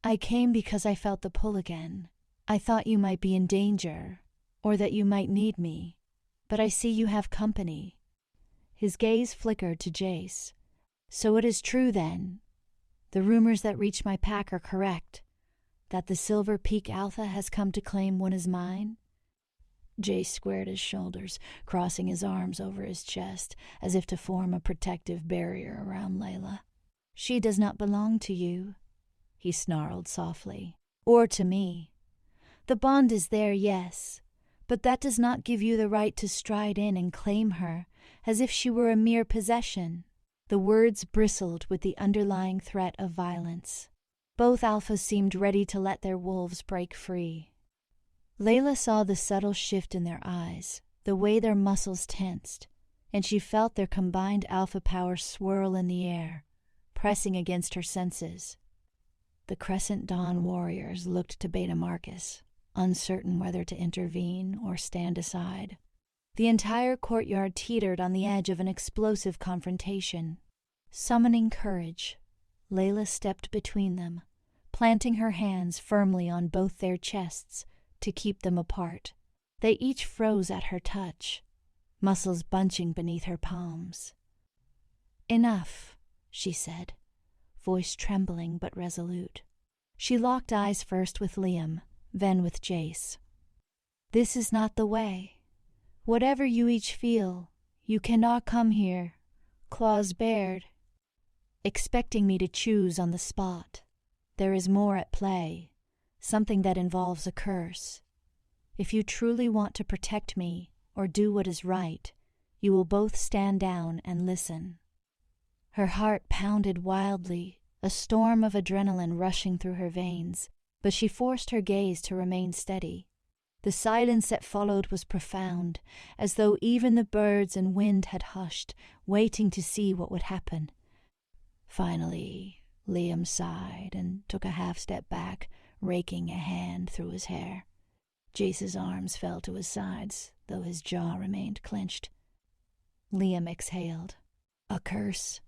"I came because I felt the pull again. I thought you might be in danger, or that you might need me. But I see you have company." His gaze flickered to Jace. "So it is true, then. The rumors that reach my pack are correct, that the Silver Peak Alpha has come to claim one is mine?" Jace squared his shoulders, crossing his arms over his chest, as if to form a protective barrier around Leila. "She does not belong to you," he snarled softly, "or to me. The bond is there, yes, but that does not give you the right to stride in and claim her, as if she were a mere possession." The words bristled with the underlying threat of violence. Both alphas seemed ready to let their wolves break free. Leila saw the subtle shift in their eyes, the way their muscles tensed, and she felt their combined alpha power swirl in the air, pressing against her senses. The Crescent Dawn warriors looked to Beta Marcus, uncertain whether to intervene or stand aside. The entire courtyard teetered on the edge of an explosive confrontation. Summoning courage, Leila stepped between them, planting her hands firmly on both their chests to keep them apart. They each froze at her touch, muscles bunching beneath her palms. "Enough," she said, voice trembling but resolute. She locked eyes first with Liam, then with Jace. "This is not the way. Whatever you each feel, you cannot come here, claws bared, expecting me to choose on the spot. There is more at play, something that involves a curse. If you truly want to protect me or do what is right, you will both stand down and listen." Her heart pounded wildly, a storm of adrenaline rushing through her veins, but she forced her gaze to remain steady. The silence that followed was profound, as though even the birds and wind had hushed, waiting to see what would happen. Finally, Liam sighed and took a half-step back, raking a hand through his hair. Jace's arms fell to his sides, though his jaw remained clenched. Liam exhaled. "A curse,"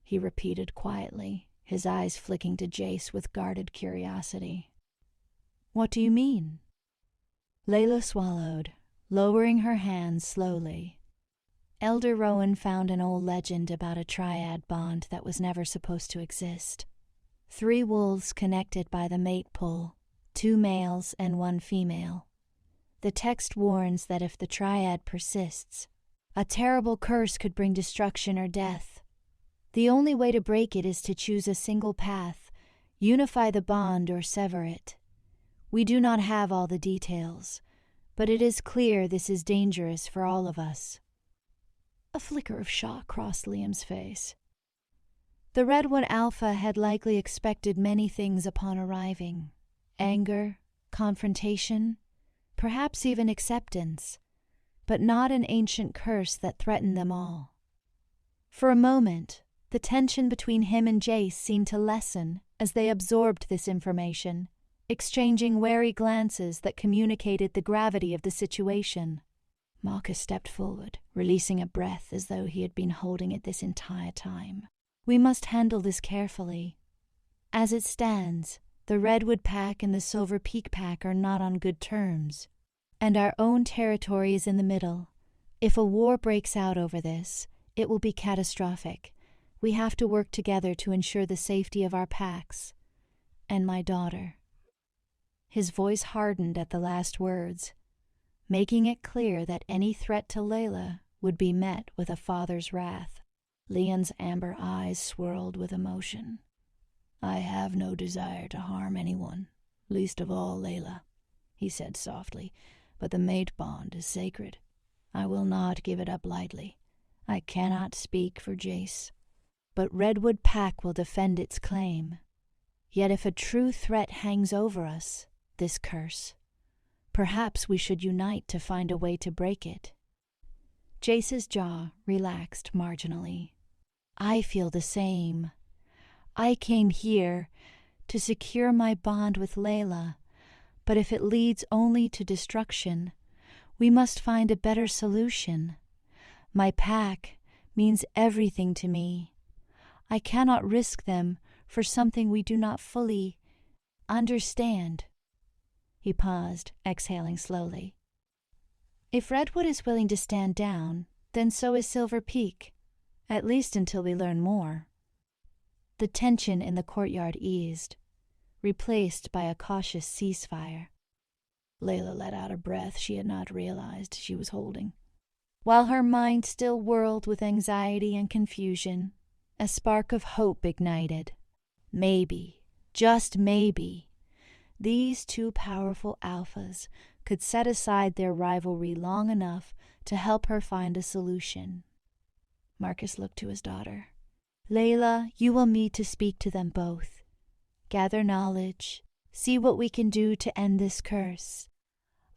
he repeated quietly, his eyes flicking to Jace with guarded curiosity. "What do you mean?" Leila swallowed, lowering her hands slowly. Elder Rowan found an old legend about a triad bond that was never supposed to exist. 3 wolves connected by the mate pull, 2 males and 1 female. The text warns that if the triad persists, a terrible curse could bring destruction or death. The only way to break it is to choose a single path, unify the bond or sever it. We do not have all the details, but it is clear this is dangerous for all of us. A flicker of shock crossed Liam's face. The Redwood Alpha had likely expected many things upon arriving: anger, confrontation, perhaps even acceptance, but not an ancient curse that threatened them all. For a moment, the tension between him and Jace seemed to lessen as they absorbed this information, exchanging wary glances that communicated the gravity of the situation. Marcus stepped forward, releasing a breath as though he had been holding it this entire time. "We must handle this carefully. As it stands, the Redwood Pack and the Silver Peak Pack are not on good terms, and our own territory is in the middle. If a war breaks out over this, it will be catastrophic. We have to work together to ensure the safety of our packs, and my daughter." His voice hardened at the last words, making it clear that any threat to Leila would be met with a father's wrath. Leon's amber eyes swirled with emotion. "I have no desire to harm anyone, least of all Leila," he said softly, "but the mate bond is sacred. I will not give it up lightly. I cannot speak for Jace, but Redwood Pack will defend its claim. Yet if a true threat hangs over us, this curse, perhaps we should unite to find a way to break it." Jace's jaw relaxed marginally. "I feel the same. I came here to secure my bond with Leila, but if it leads only to destruction, we must find a better solution. My pack means everything to me. I cannot risk them for something we do not fully understand." He paused, exhaling slowly. "If Redwood is willing to stand down, then so is Silver Peak, at least until we learn more." The tension in the courtyard eased, replaced by a cautious ceasefire. Leila let out a breath she had not realized she was holding. While her mind still whirled with anxiety and confusion, a spark of hope ignited. Maybe, just maybe, these 2 powerful alphas could set aside their rivalry long enough to help her find a solution. Marcus looked to his daughter. "Leila, you will meet to speak to them both. Gather knowledge, see what we can do to end this curse.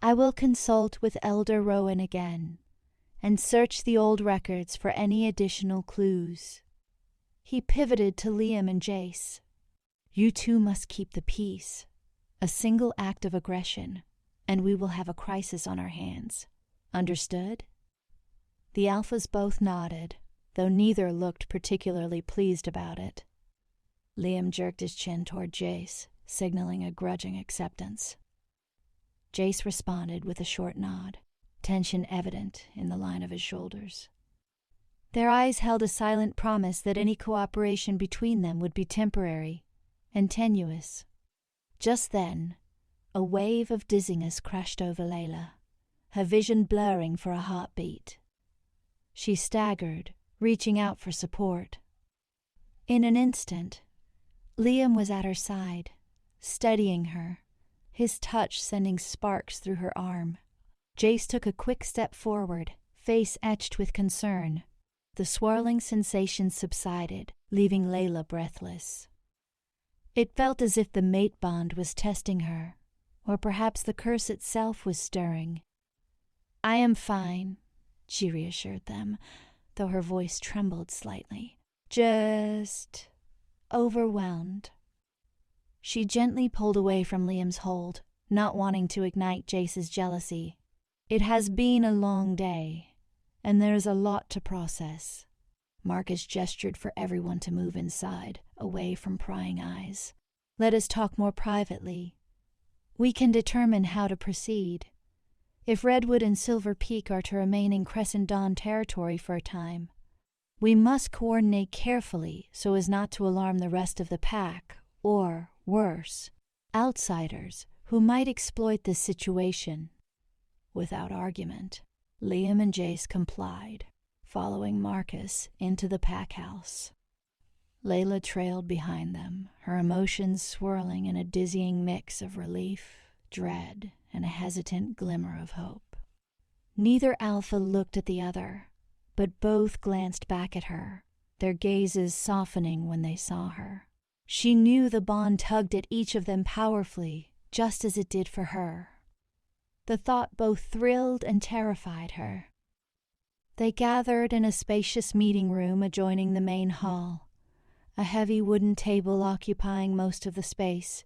I will consult with Elder Rowan again, and search the old records for any additional clues." He pivoted to Liam and Jace. You two must keep the peace. A single act of aggression, and we will have a crisis on our hands. Understood?" The Alphas both nodded, though neither looked particularly pleased about it. Liam jerked his chin toward Jace, signaling a grudging acceptance. Jace responded with a short nod, tension evident in the line of his shoulders. Their eyes held a silent promise that any cooperation between them would be temporary and tenuous. Just then, a wave of dizziness crashed over Leila, her vision blurring for a heartbeat. She staggered, reaching out for support. In an instant, Liam was at her side, steadying her, his touch sending sparks through her arm. Jace took a quick step forward, face etched with concern. The swirling sensation subsided, leaving Leila breathless. It felt as if the mate bond was testing her, or perhaps the curse itself was stirring. "I am fine," she reassured them, though her voice trembled slightly. "Just overwhelmed." She gently pulled away from Liam's hold, not wanting to ignite Jace's jealousy. "It has been a long day, and there is a lot to process." Marcus gestured for everyone to move inside, away from prying eyes. "Let us talk more privately. We can determine how to proceed. If Redwood and Silver Peak are to remain in Crescent Dawn territory for a time, we must coordinate carefully so as not to alarm the rest of the pack, or, worse, outsiders who might exploit this situation." Without argument, Liam and Jace complied, following Marcus into the pack house. Leila trailed behind them, her emotions swirling in a dizzying mix of relief, dread, and a hesitant glimmer of hope. Neither Alpha looked at the other, but both glanced back at her, their gazes softening when they saw her. She knew the bond tugged at each of them powerfully, just as it did for her. The thought both thrilled and terrified her. They gathered in a spacious meeting room adjoining the main hall, a heavy wooden table occupying most of the space.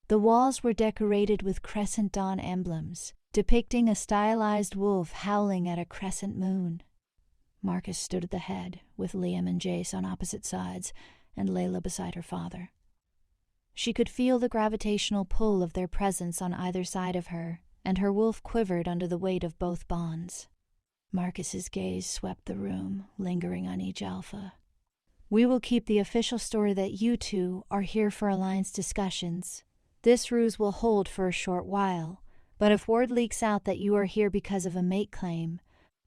The walls were decorated with Crescent Dawn emblems, depicting a stylized wolf howling at a crescent moon. Marcus stood at the head, with Liam and Jace on opposite sides, and Leila beside her father. She could feel the gravitational pull of their presence on either side of her, and her wolf quivered under the weight of both bonds. Marcus's gaze swept the room, lingering on each Alpha. "We will keep the official story that you two are here for alliance discussions. This ruse will hold for a short while, but if word leaks out that you are here because of a mate claim,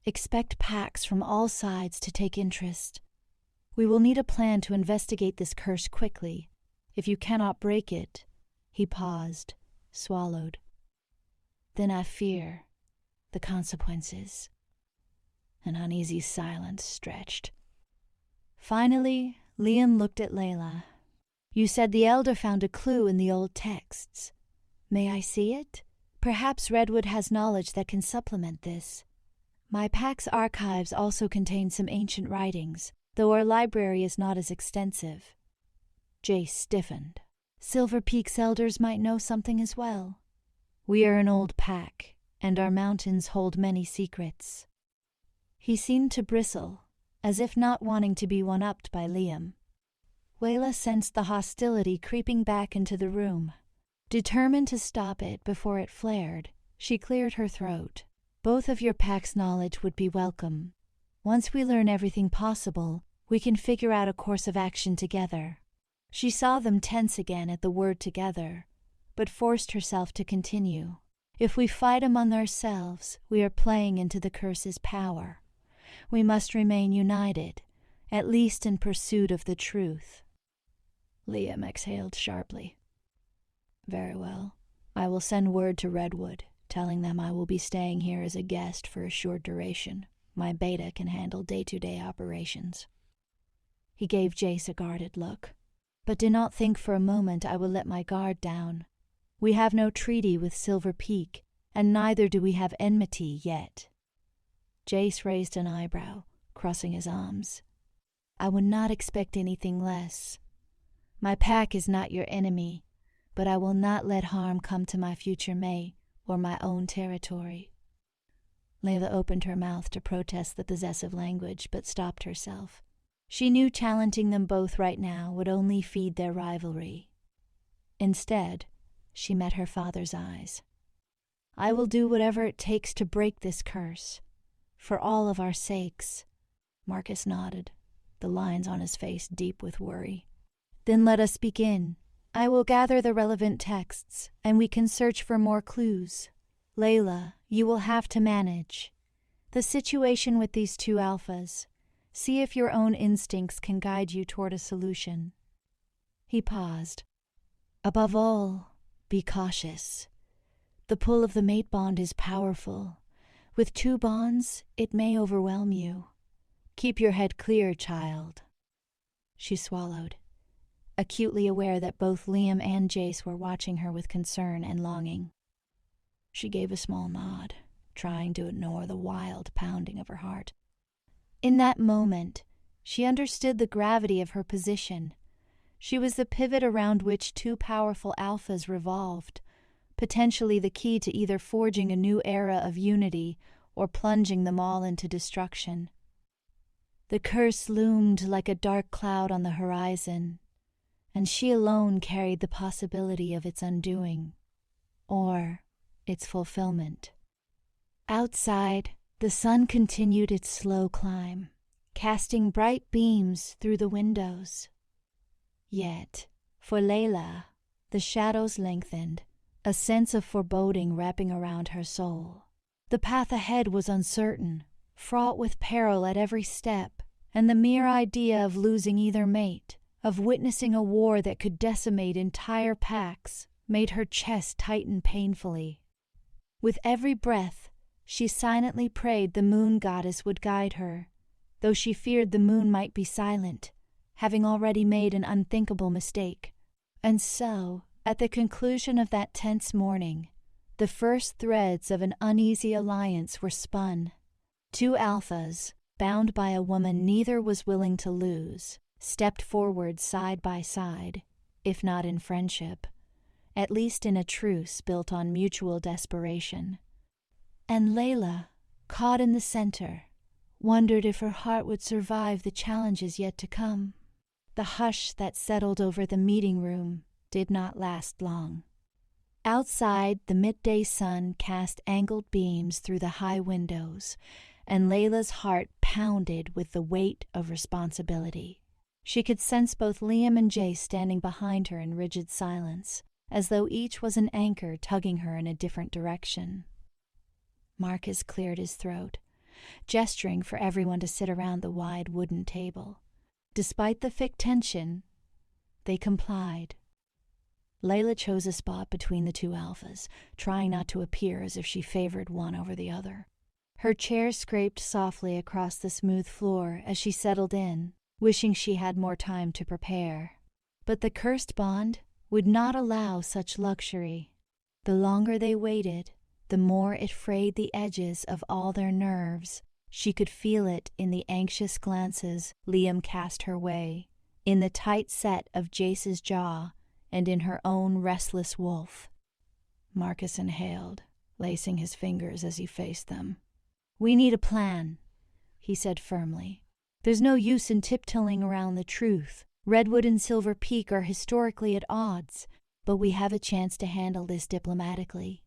expect packs from all sides to take interest. We will need a plan to investigate this curse quickly. If you cannot break it—" He paused, swallowed. "Then I fear the consequences." An uneasy silence stretched. Finally, Liam looked at Leila. "You said the Elder found a clue in the old texts. May I see it? Perhaps Redwood has knowledge that can supplement this. My pack's archives also contain some ancient writings, though our library is not as extensive." Jace stiffened. "Silver Peak's elders might know something as well. We are an old pack, and our mountains hold many secrets." He seemed to bristle, as if not wanting to be one-upped by Liam. Leila sensed the hostility creeping back into the room. Determined to stop it before it flared, she cleared her throat. "Both of your pack's knowledge would be welcome. Once we learn everything possible, we can figure out a course of action together." She saw them tense again at the word together, but forced herself to continue. "If we fight among ourselves, we are playing into the curse's power. We must remain united, at least in pursuit of the truth." Liam exhaled sharply. "Very well. I will send word to Redwood, telling them I will be staying here as a guest for a short duration. My beta can handle day-to-day operations." He gave Jace a guarded look. "But do not think for a moment I will let my guard down. We have no treaty with Silver Peak, and neither do we have enmity yet." Jace raised an eyebrow, crossing his arms. "I would not expect anything less. My pack is not your enemy, but I will not let harm come to my future mate or my own territory. Leila opened her mouth to protest the possessive language, but stopped herself. She knew challenging them both right now would only feed their rivalry. Instead, she met her father's eyes. I will do whatever it takes to break this curse, for all of our sakes. Marcus nodded, the lines on his face deep with worry. Then let us begin. I will gather the relevant texts, and we can search for more clues. Leila, you will have to manage the situation with these two alphas. See if your own instincts can guide you toward a solution. He paused. Above all, be cautious. The pull of the mate bond is powerful. With two bonds, it may overwhelm you. Keep your head clear, child. She swallowed, acutely aware that both Liam and Jace were watching her with concern and longing. She gave a small nod, trying to ignore the wild pounding of her heart. In that moment, she understood the gravity of her position. She was the pivot around which two powerful alphas revolved, potentially the key to either forging a new era of unity or plunging them all into destruction. The curse loomed like a dark cloud on the horizon, and she alone carried the possibility of its undoing, or its fulfillment. Outside, the sun continued its slow climb, casting bright beams through the windows. Yet, for Leila, the shadows lengthened, a sense of foreboding wrapping around her soul. The path ahead was uncertain, fraught with peril at every step, and the mere idea of losing either mate, of witnessing a war that could decimate entire packs, made her chest tighten painfully. With every breath, she silently prayed the moon goddess would guide her, though she feared the moon might be silent, having already made an unthinkable mistake. And so, at the conclusion of that tense morning, the first threads of an uneasy alliance were spun. Two alphas, bound by a woman neither was willing to lose, stepped forward side by side, if not in friendship, at least in a truce built on mutual desperation. And Leila, caught in the center, wondered if her heart would survive the challenges yet to come. The hush that settled over the meeting room did not last long. Outside, the midday sun cast angled beams through the high windows, and Leila's heart pounded with the weight of responsibility. She could sense both Liam and Jace standing behind her in rigid silence, as though each was an anchor tugging her in a different direction. Marcus cleared his throat, gesturing for everyone to sit around the wide wooden table. Despite the thick tension, they complied. Leila chose a spot between the two alphas, trying not to appear as if she favored one over the other. Her chair scraped softly across the smooth floor as she settled in, wishing she had more time to prepare. But the cursed bond would not allow such luxury. The longer they waited, the more it frayed the edges of all their nerves. She could feel it in the anxious glances Liam cast her way, in the tight set of Jace's jaw, and in her own restless wolf. Marcus inhaled, lacing his fingers as he faced them. "We need a plan," he said firmly. "There's no use in tiptoeing around the truth. Redwood and Silver Peak are historically at odds, but we have a chance to handle this diplomatically.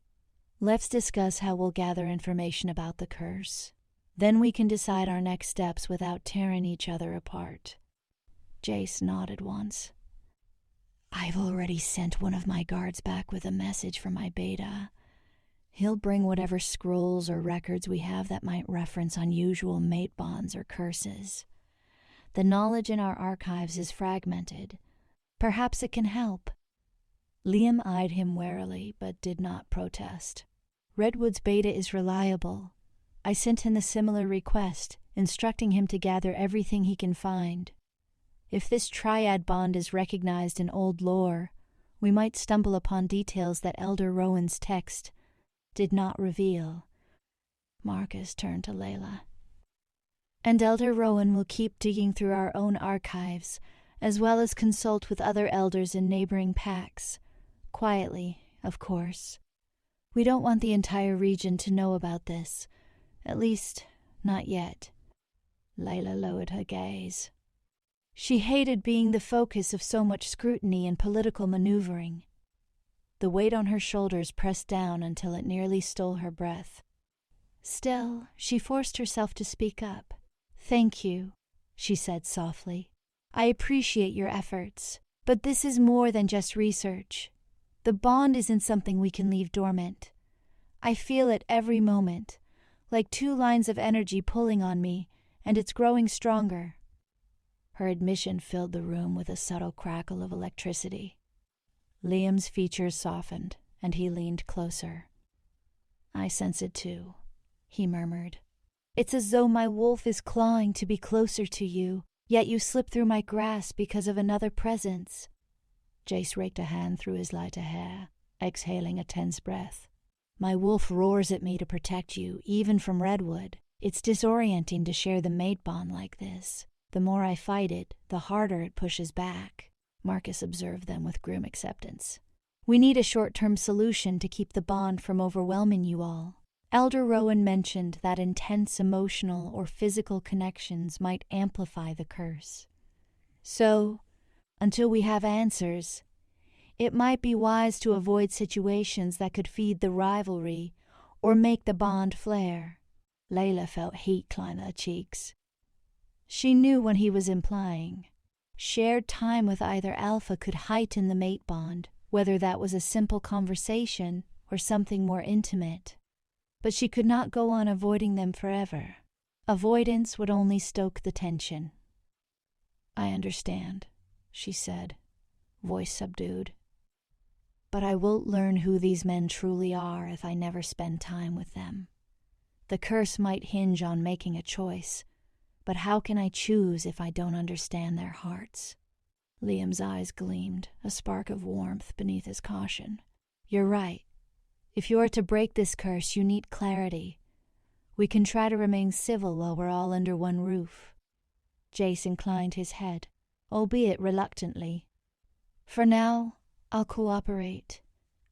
Let's discuss how we'll gather information about the curse. Then we can decide our next steps without tearing each other apart." Jace nodded once. "I've already sent one of my guards back with a message from my beta. He'll bring whatever scrolls or records we have that might reference unusual mate bonds or curses. The knowledge in our archives is fragmented. Perhaps it can help." Liam eyed him warily, but did not protest. "Redwood's beta is reliable. I sent him a similar request, instructing him to gather everything he can find. If this triad bond is recognized in old lore, we might stumble upon details that Elder Rowan's text did not reveal." Marcus turned to Leila. "And Elder Rowan will keep digging through our own archives as well as consult with other elders in neighboring packs. Quietly, of course. We don't want the entire region to know about this. At least, not yet. Leila lowered her gaze. She hated being the focus of so much scrutiny and political maneuvering. The weight on her shoulders pressed down until it nearly stole her breath. Still, she forced herself to speak up. "Thank you," she said softly. "I appreciate your efforts, but this is more than just research. The bond isn't something we can leave dormant. I feel it every moment, like two lines of energy pulling on me, and it's growing stronger." Her admission filled the room with a subtle crackle of electricity. Liam's features softened, and he leaned closer. "I sense it too," he murmured. "It's as though my wolf is clawing to be closer to you, yet you slip through my grasp because of another presence." Jace raked a hand through his lighter hair, exhaling a tense breath. "My wolf roars at me to protect you, even from Redwood. It's disorienting to share the mate bond like this. The more I fight it, the harder it pushes back." Marcus observed them with grim acceptance. "We need a short-term solution to keep the bond from overwhelming you all. Elder Rowan mentioned that intense emotional or physical connections might amplify the curse. So, until we have answers, it might be wise to avoid situations that could feed the rivalry or make the bond flare." Leila felt heat climb her cheeks. She knew what he was implying. Shared time with either alpha could heighten the mate bond, whether that was a simple conversation or something more intimate. But she could not go on avoiding them forever. Avoidance would only stoke the tension. "I understand," she said, voice subdued. "But I won't learn who these men truly are if I never spend time with them. The curse might hinge on making a choice, but how can I choose if I don't understand their hearts?" Liam's eyes gleamed, a spark of warmth beneath his caution. "You're right. If you are to break this curse, you need clarity. We can try to remain civil while we're all under one roof." Jace inclined his head, albeit reluctantly. "For now, I'll cooperate.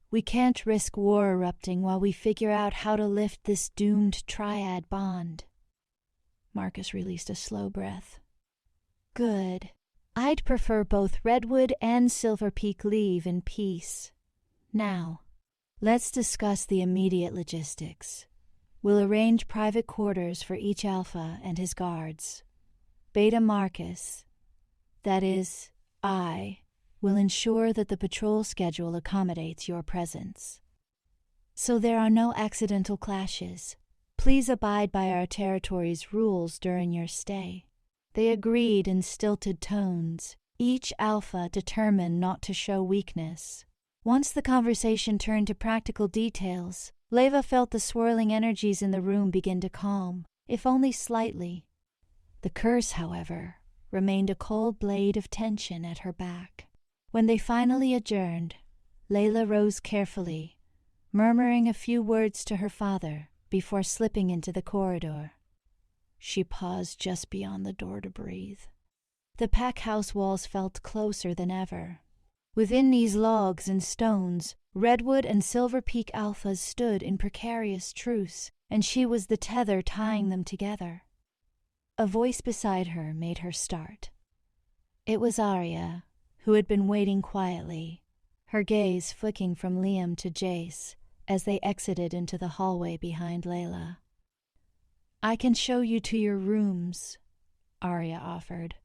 We can't risk war erupting while we figure out how to lift this doomed triad bond." Marcus released a slow breath. "Good. I'd prefer both Redwood and Silver Peak leave in peace. Now, let's discuss the immediate logistics. We'll arrange private quarters for each alpha and his guards. Beta Marcus, that is, I, will ensure that the patrol schedule accommodates your presence. So there are no accidental clashes. Please abide by our territory's rules during your stay." They agreed in stilted tones, each alpha determined not to show weakness. Once the conversation turned to practical details, Leila felt the swirling energies in the room begin to calm, if only slightly. The curse, however, remained a cold blade of tension at her back. When they finally adjourned, Leila rose carefully, murmuring a few words to her father before slipping into the corridor. She paused just beyond the door to breathe. The pack house walls felt closer than ever. Within these logs and stones, Redwood and Silver Peak alphas stood in precarious truce, and she was the tether tying them together. A voice beside her made her start. It was Arya, who had been waiting quietly, her gaze flicking from Liam to Jace as they exited into the hallway behind Leila. "I can show you to your rooms," Arya offered,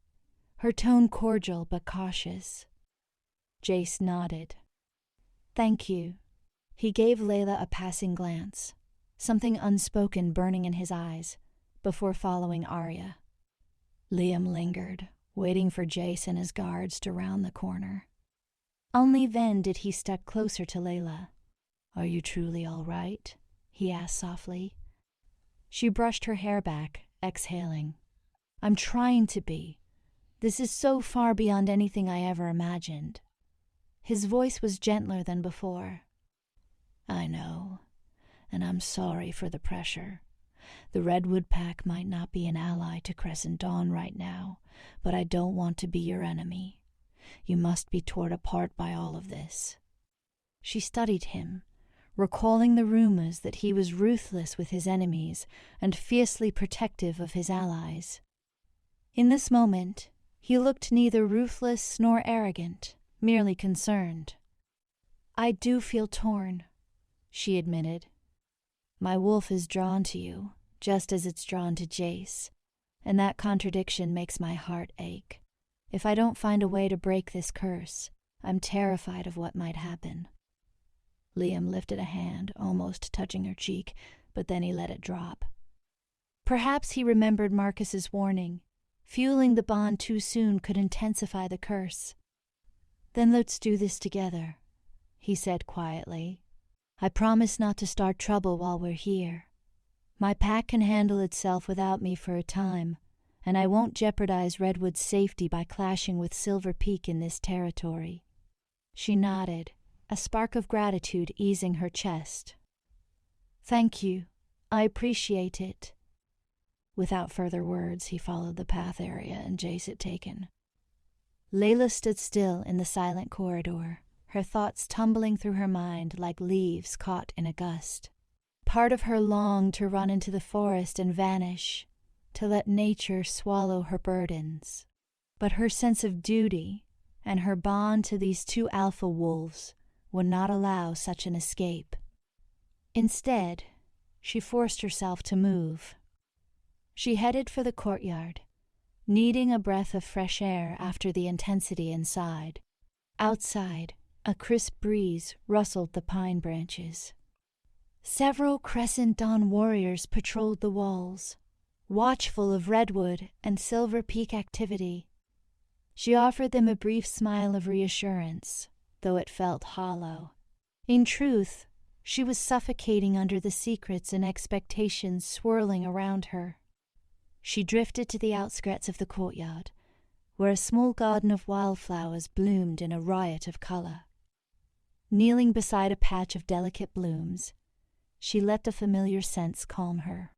her tone cordial but cautious. Jace nodded. "Thank you." He gave Leila a passing glance, something unspoken burning in his eyes, before following Arya. Liam lingered, waiting for Jace and his guards to round the corner. Only then did he step closer to Leila. "Are you truly all right?" he asked softly. She brushed her hair back, exhaling. "I'm trying to be. This is so far beyond anything I ever imagined." His voice was gentler than before. "I know, and I'm sorry for the pressure. The Redwood pack might not be an ally to Crescent Dawn right now, but I don't want to be your enemy. You must be torn apart by all of this." She studied him, recalling the rumors that he was ruthless with his enemies and fiercely protective of his allies. In this moment, he looked neither ruthless nor arrogant, merely concerned. "I do feel torn," she admitted. "My wolf is drawn to you, just as it's drawn to Jace, and that contradiction makes my heart ache. If I don't find a way to break this curse, I'm terrified of what might happen." Liam lifted a hand, almost touching her cheek, but then he let it drop. Perhaps he remembered Marcus's warning. Fueling the bond too soon could intensify the curse. "Then let's do this together," he said quietly. "I promise not to start trouble while we're here. My pack can handle itself without me for a time, and I won't jeopardize Redwood's safety by clashing with Silver Peak in this territory." She nodded, a spark of gratitude easing her chest. "Thank you. I appreciate it." Without further words, he followed the path Arya and Jace had taken. Leila stood still in the silent corridor, her thoughts tumbling through her mind like leaves caught in a gust. Part of her longed to run into the forest and vanish, to let nature swallow her burdens. But her sense of duty and her bond to these two alpha wolves would not allow such an escape. Instead, she forced herself to move. She headed for the courtyard, needing a breath of fresh air after the intensity inside. Outside, a crisp breeze rustled the pine branches. Several Crescent Dawn warriors patrolled the walls, watchful of Redwood and Silver Peak activity. She offered them a brief smile of reassurance, though it felt hollow. In truth, she was suffocating under the secrets and expectations swirling around her. She drifted to the outskirts of the courtyard, where a small garden of wildflowers bloomed in a riot of color. Kneeling beside a patch of delicate blooms, she let the familiar scents calm her.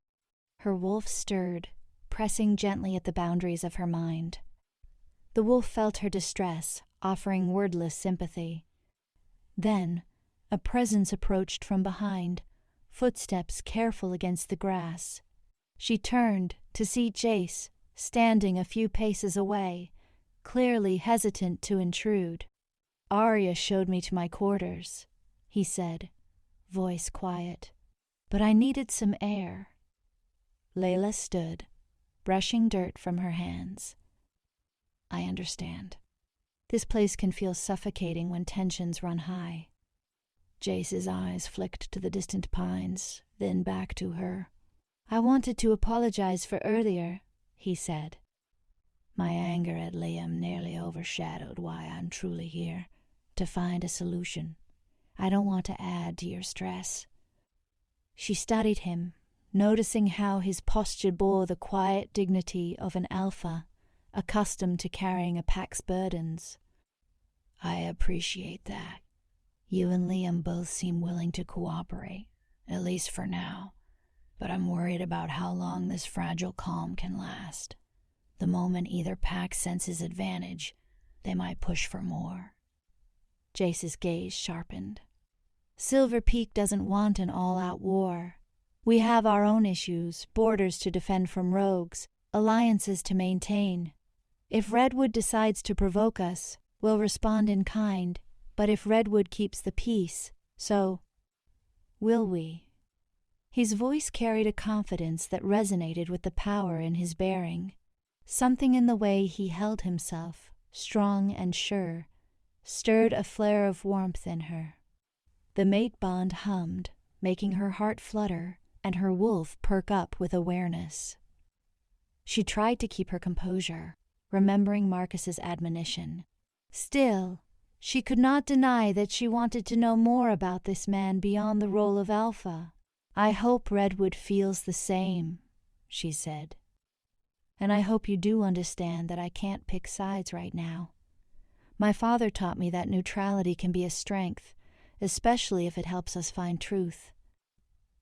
Her wolf stirred, pressing gently at the boundaries of her mind. The wolf felt her distress, offering wordless sympathy. Then, a presence approached from behind, footsteps careful against the grass. She turned to see Jace, standing a few paces away, clearly hesitant to intrude. "Arya showed me to my quarters," he said, voice quiet. "But I needed some air." Leila stood, brushing dirt from her hands. "I understand. This place can feel suffocating when tensions run high." Jace's eyes flicked to the distant pines, then back to her. "I wanted to apologize for earlier," he said. "My anger at Liam nearly overshadowed why I'm truly here, to find a solution. I don't want to add to your stress." She studied him, noticing how his posture bore the quiet dignity of an alpha, accustomed to carrying a pack's burdens. "I appreciate that. You and Liam both seem willing to cooperate, at least for now. But I'm worried about how long this fragile calm can last. The moment either pack senses advantage, they might push for more." Jace's gaze sharpened. "Silver Peak doesn't want an all-out war. We have our own issues, borders to defend from rogues, alliances to maintain. If Redwood decides to provoke us, we'll respond in kind, but if Redwood keeps the peace, so will we." His voice carried a confidence that resonated with the power in his bearing. Something in the way he held himself, strong and sure, stirred a flare of warmth in her. The mate bond hummed, making her heart flutter and her wolf perk up with awareness. She tried to keep her composure, remembering Marcus's admonition. Still, she could not deny that she wanted to know more about this man beyond the role of alpha. "I hope Redwood feels the same," she said. "And I hope you do understand that I can't pick sides right now. My father taught me that neutrality can be a strength, especially if it helps us find truth."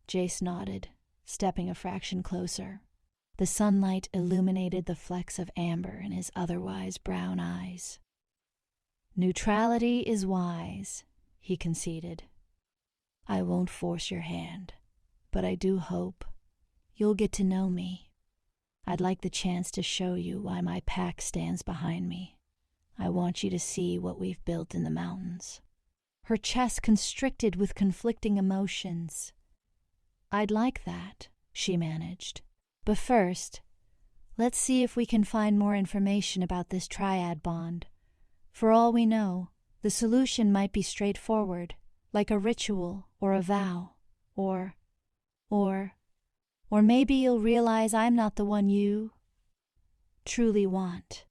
Jace nodded, stepping a fraction closer. The sunlight illuminated the flecks of amber in his otherwise brown eyes. "Neutrality is wise," he conceded. "I won't force your hand, but I do hope you'll get to know me. I'd like the chance to show you why my pack stands behind me. I want you to see what we've built in the mountains." Her chest constricted with conflicting emotions. "I'd like that," she managed. "But first, let's see if we can find more information about this triad bond. For all we know, the solution might be straightforward, like a ritual or a vow, or maybe you'll realize I'm not the one you truly want."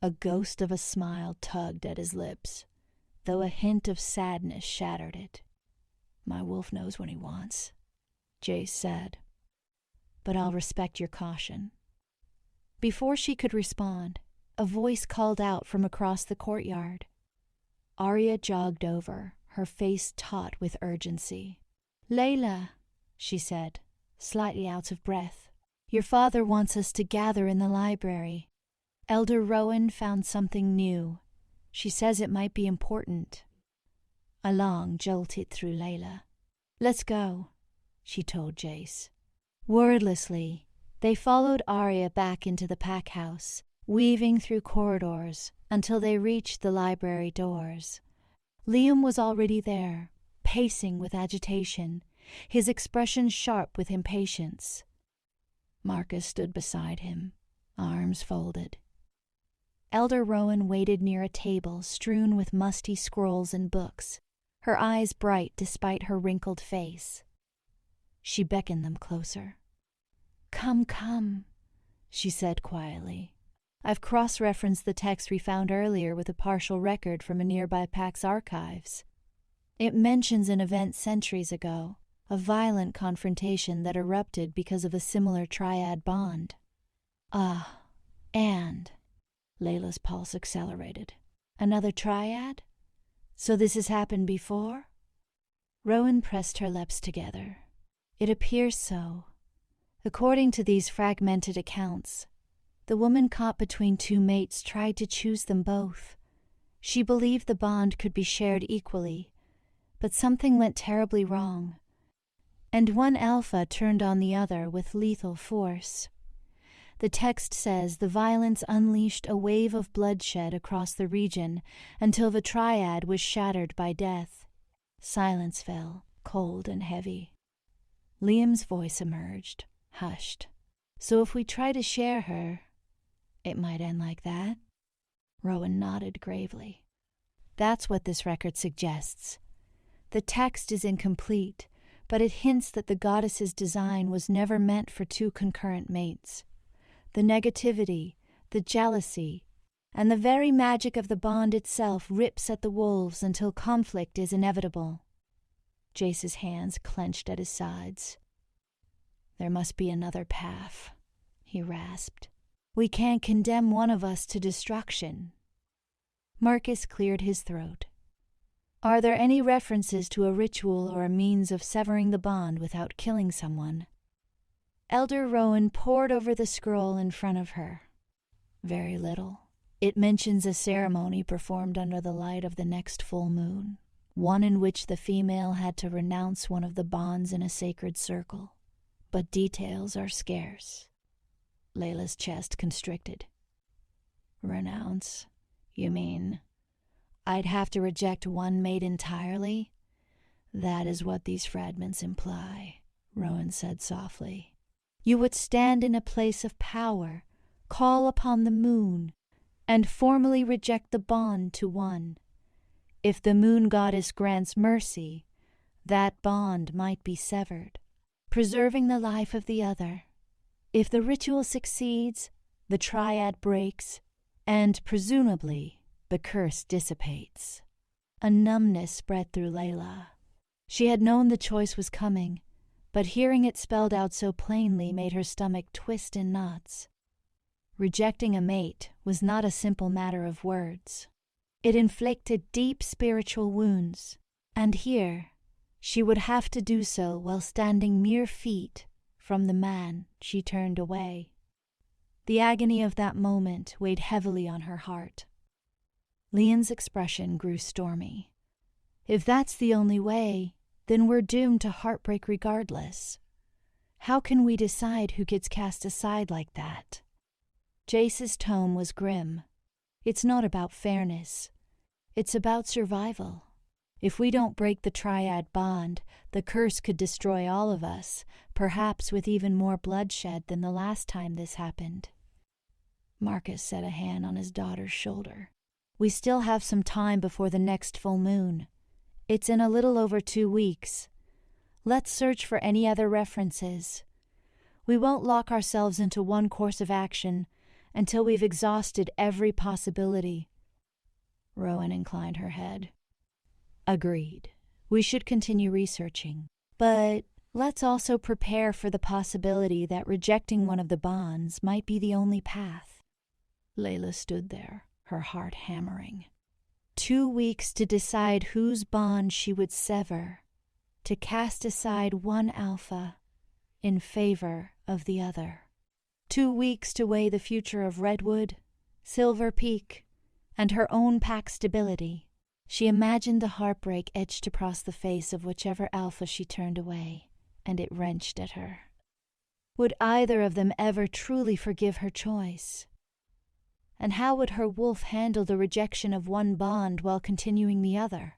A ghost of a smile tugged at his lips, though a hint of sadness shattered it. "My wolf knows what he wants," Jace said. "But I'll respect your caution." Before she could respond, a voice called out from across the courtyard. Arya jogged over, her face taut with urgency. "Leila," she said, slightly out of breath. "Your father wants us to gather in the library. Elder Rowan found something new. She says it might be important." A long jolt hit through Leila. "Let's go," she told Jace. Wordlessly, they followed Arya back into the pack house, weaving through corridors until they reached the library doors. Liam was already there, pacing with agitation, his expression sharp with impatience. Marcus stood beside him, arms folded. Elder Rowan waited near a table strewn with musty scrolls and books, her eyes bright despite her wrinkled face. She beckoned them closer. "Come, come," she said quietly. "I've cross-referenced the text we found earlier with a partial record from a nearby pack's archives. It mentions an event centuries ago, a violent confrontation that erupted because of a similar triad bond." And Leila's pulse accelerated. "Another triad? So this has happened before?" Rowan pressed her lips together. "It appears so. According to these fragmented accounts, the woman caught between two mates tried to choose them both. She believed the bond could be shared equally, but something went terribly wrong, and one alpha turned on the other with lethal force. The text says the violence unleashed a wave of bloodshed across the region until the triad was shattered by death. Silence fell, cold and heavy. Liam's voice emerged, hushed. "So if we try to share her, it might end like that?" Rowan nodded gravely. "That's what this record suggests. The text is incomplete, but it hints that the goddess's design was never meant for two concurrent mates. The negativity, the jealousy, and the very magic of the bond itself rips at the wolves until conflict is inevitable." Jace's hands clenched at his sides. "There must be another path," he rasped. "We can't condemn one of us to destruction." Marcus cleared his throat. "Are there any references to a ritual or a means of severing the bond without killing someone?" Elder Rowan pored over the scroll in front of her. "Very little. It mentions a ceremony performed under the light of the next full moon, one in which the female had to renounce one of the bonds in a sacred circle. But details are scarce." Leila's chest constricted. "Renounce? You mean I'd have to reject one mate entirely?" "That is what these fragments imply," Rowan said softly. "You would stand in a place of power, call upon the moon, and formally reject the bond to one. If the moon goddess grants mercy, that bond might be severed, preserving the life of the other. If the ritual succeeds, the triad breaks, and presumably the curse dissipates." A numbness spread through Leila. She had known the choice was coming, but hearing it spelled out so plainly made her stomach twist in knots. Rejecting a mate was not a simple matter of words. It inflicted deep spiritual wounds, and here she would have to do so while standing mere feet from the man she turned away. The agony of that moment weighed heavily on her heart. Liam's expression grew stormy. If that's the only way, then we're doomed to heartbreak regardless. How can we decide who gets cast aside like that? Jace's tone was grim. It's not about fairness. It's about survival. If we don't break the triad bond, the curse could destroy all of us, perhaps with even more bloodshed than the last time this happened. Marcus set a hand on his daughter's shoulder. We still have some time before the next full moon. It's in a little over 2 weeks. Let's search for any other references. We won't lock ourselves into one course of action until we've exhausted every possibility. Rowan inclined her head. Agreed. We should continue researching. But let's also prepare for the possibility that rejecting one of the bonds might be the only path. Leila stood there, her heart hammering. 2 weeks to decide whose bond she would sever, to cast aside one alpha in favor of the other. 2 weeks to weigh the future of Redwood, Silver Peak, and her own pack stability. She imagined the heartbreak etched across the face of whichever alpha she turned away, and it wrenched at her. Would either of them ever truly forgive her choice? And how would her wolf handle the rejection of one bond while continuing the other?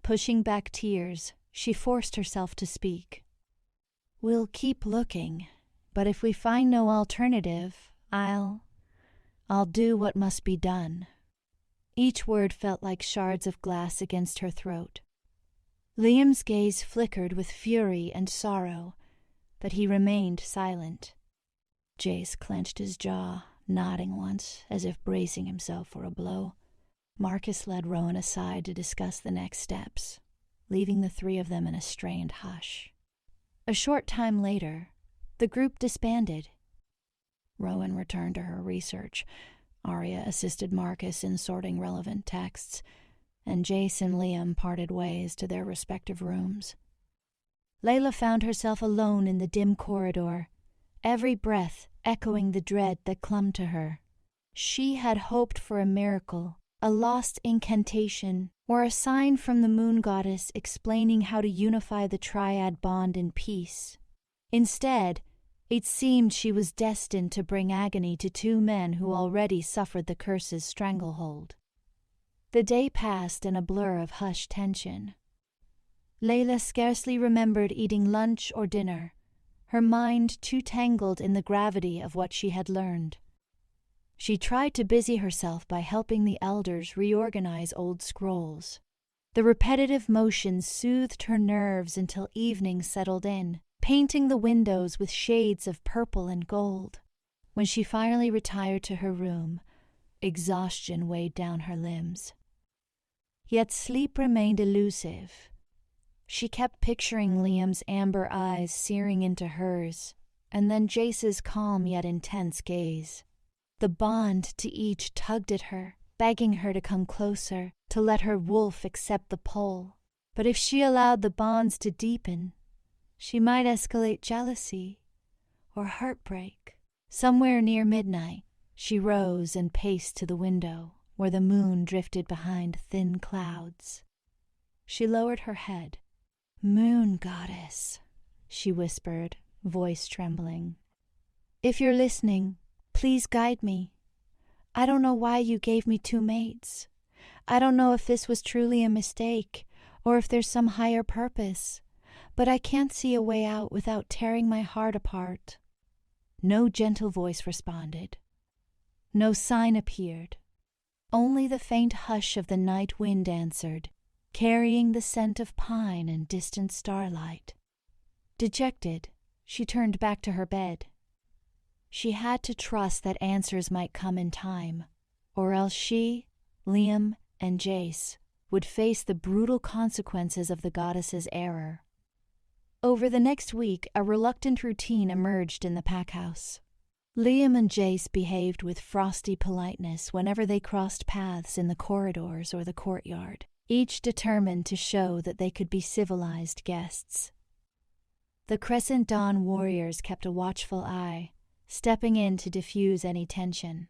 Pushing back tears, she forced herself to speak. We'll keep looking, but if we find no alternative, I'll do what must be done. Each word felt like shards of glass against her throat. Liam's gaze flickered with fury and sorrow, but he remained silent. Jace clenched his jaw, nodding once, as if bracing himself for a blow. Marcus led Rowan aside to discuss the next steps, leaving the three of them in a strained hush. A short time later, the group disbanded. Rowan returned to her research. Arya assisted Marcus in sorting relevant texts, and Jace and Liam parted ways to their respective rooms. Leila found herself alone in the dim corridor, every breath echoing the dread that clung to her. She had hoped for a miracle, a lost incantation, or a sign from the moon goddess explaining how to unify the triad bond in peace. Instead, it seemed she was destined to bring agony to 2 men who already suffered the curse's stranglehold. The day passed in a blur of hushed tension. Leila scarcely remembered eating lunch or dinner, her mind too tangled in the gravity of what she had learned. She tried to busy herself by helping the elders reorganize old scrolls. The repetitive motion soothed her nerves until evening settled in, painting the windows with shades of purple and gold. When she finally retired to her room, exhaustion weighed down her limbs. Yet sleep remained elusive. She kept picturing Liam's amber eyes searing into hers, and then Jace's calm yet intense gaze. The bond to each tugged at her, begging her to come closer, to let her wolf accept the pull. But if she allowed the bonds to deepen, she might escalate jealousy or heartbreak. Somewhere near midnight, she rose and paced to the window, where the moon drifted behind thin clouds. She lowered her head. "Moon goddess," she whispered, voice trembling. "If you're listening, please guide me. I don't know why you gave me 2 mates. I don't know if this was truly a mistake, or if there's some higher purpose, but I can't see a way out without tearing my heart apart." No gentle voice responded. No sign appeared. Only the faint hush of the night wind answered, carrying the scent of pine and distant starlight. Dejected, she turned back to her bed. She had to trust that answers might come in time, or else she, Liam, and Jace would face the brutal consequences of the goddess's error. Over the next week, a reluctant routine emerged in the packhouse. Liam and Jace behaved with frosty politeness whenever they crossed paths in the corridors or the courtyard, each determined to show that they could be civilized guests. The Crescent Dawn warriors kept a watchful eye, stepping in to diffuse any tension.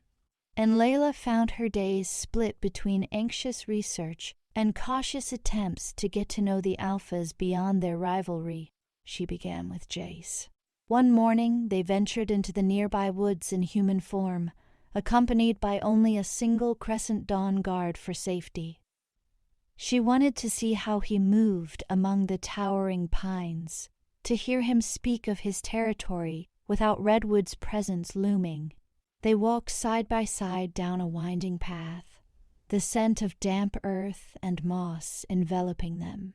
And Leila found her days split between anxious research and cautious attempts to get to know the Alphas beyond their rivalry. She began with Jace. One morning, they ventured into the nearby woods in human form, accompanied by only a single Crescent Dawn guard for safety. She wanted to see how he moved among the towering pines, to hear him speak of his territory without Redwood's presence looming. They walked side by side down a winding path, the scent of damp earth and moss enveloping them.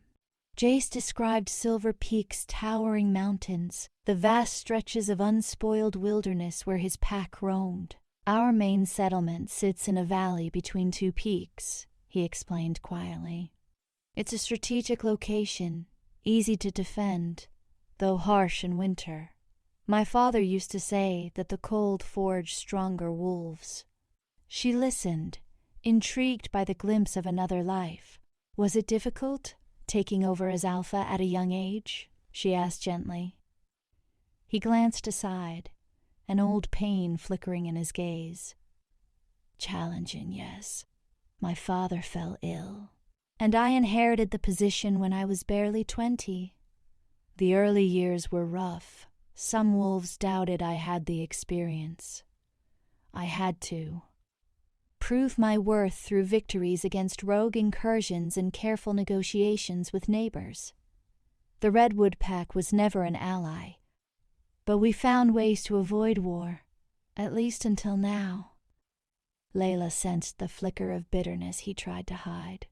Jace described Silver Peak's towering mountains, the vast stretches of unspoiled wilderness where his pack roamed. Our main settlement sits in a valley between two peaks, he explained quietly. It's a strategic location, easy to defend, though harsh in winter. My father used to say that the cold forged stronger wolves. She listened, intrigued by the glimpse of another life. Was it difficult, taking over as Alpha at a young age? She asked gently. He glanced aside, an old pain flickering in his gaze. Challenging, yes. My father fell ill, and I inherited the position when I was barely 20. The early years were rough. Some wolves doubted I had the experience. I had to prove my worth through victories against rogue incursions and careful negotiations with neighbors. The Redwood pack was never an ally, but we found ways to avoid war, at least until now. Leila sensed the flicker of bitterness he tried to hide.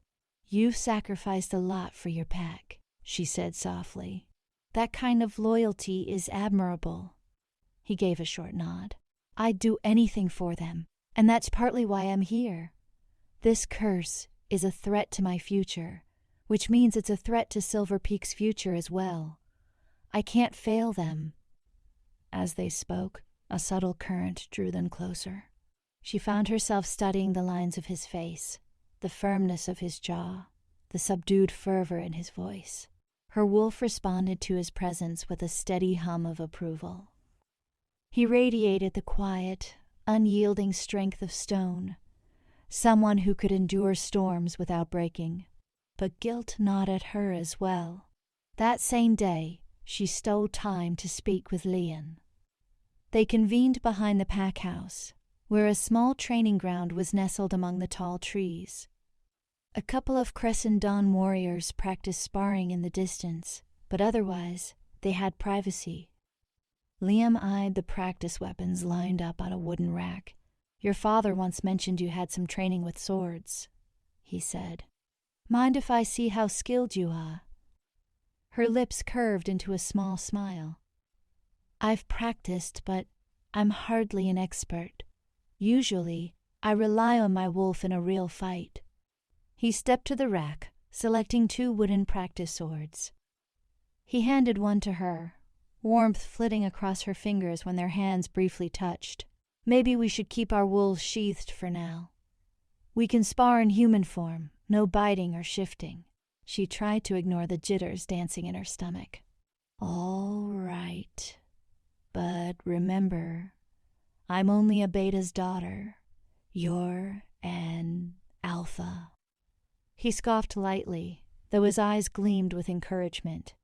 You've sacrificed a lot for your pack, she said softly. That kind of loyalty is admirable. He gave a short nod. I'd do anything for them, and that's partly why I'm here. This curse is a threat to my future, which means it's a threat to Silver Peak's future as well. I can't fail them. As they spoke, a subtle current drew them closer. She found herself studying the lines of his face, the firmness of his jaw, the subdued fervor in his voice. Her wolf responded to his presence with a steady hum of approval. He radiated the quiet, unyielding strength of stone, someone who could endure storms without breaking. But guilt gnawed at her as well. That same day, she stole time to speak with Leon. They convened behind the pack house, where a small training ground was nestled among the tall trees. A couple of Crescent Dawn warriors practiced sparring in the distance, but otherwise they had privacy. Liam eyed the practice weapons lined up on a wooden rack. Your father once mentioned you had some training with swords, he said. Mind if I see how skilled you are? Her lips curved into a small smile. I've practiced, but I'm hardly an expert. Usually, I rely on my wolf in a real fight. He stepped to the rack, selecting 2 wooden practice swords. He handed one to her, warmth flitting across her fingers when their hands briefly touched. Maybe we should keep our wolves sheathed for now. We can spar in human form, no biting or shifting. She tried to ignore the jitters dancing in her stomach. All right. But remember, I'm only a beta's daughter. You're an alpha. He scoffed lightly, though his eyes gleamed with encouragement.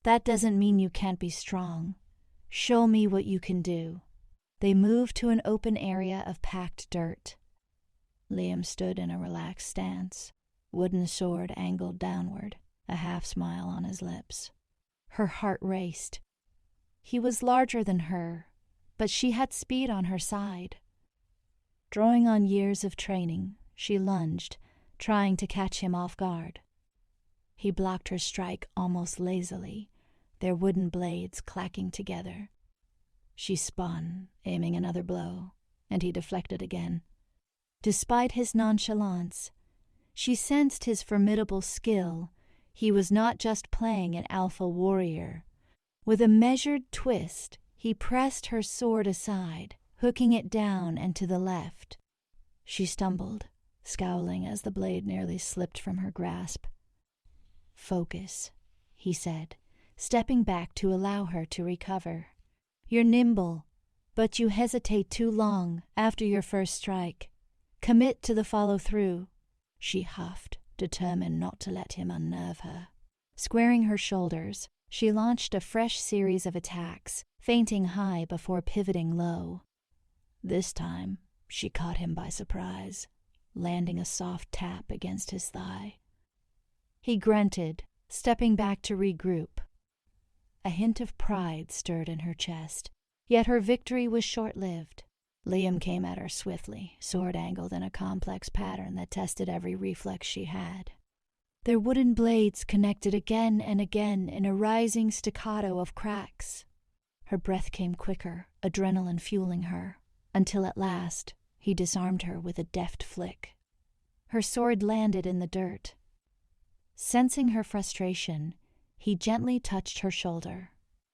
That doesn't mean you can't be strong. Show me what you can do. They moved to an open area of packed dirt. Liam stood in a relaxed stance, wooden sword angled downward, a half-smile on his lips. Her heart raced. He was larger than her, but she had speed on her side. Drawing on years of training, she lunged, trying to catch him off guard. He blocked her strike almost lazily, their wooden blades clacking together. She spun, aiming another blow, and he deflected again. Despite his nonchalance, she sensed his formidable skill. He was not just playing an alpha warrior. With a measured twist, he pressed her sword aside, hooking it down and to the left. She stumbled, scowling as the blade nearly slipped from her grasp. Focus, he said, stepping back to allow her to recover. "You're nimble, but you hesitate too long after your first strike. Commit to the follow-through," she huffed, determined not to let him unnerve her. Squaring her shoulders, she launched a fresh series of attacks, feinting high before pivoting low. This time, she caught him by surprise, landing a soft tap against his thigh. He grunted, stepping back to regroup. A hint of pride stirred in her chest, yet her victory was short-lived. Liam came at her swiftly, sword-angled in a complex pattern that tested every reflex she had. Their wooden blades connected again and again in a rising staccato of cracks. Her breath came quicker, adrenaline fueling her, until at last he disarmed her with a deft flick. Her sword landed in the dirt. Sensing her frustration, he gently touched her shoulder.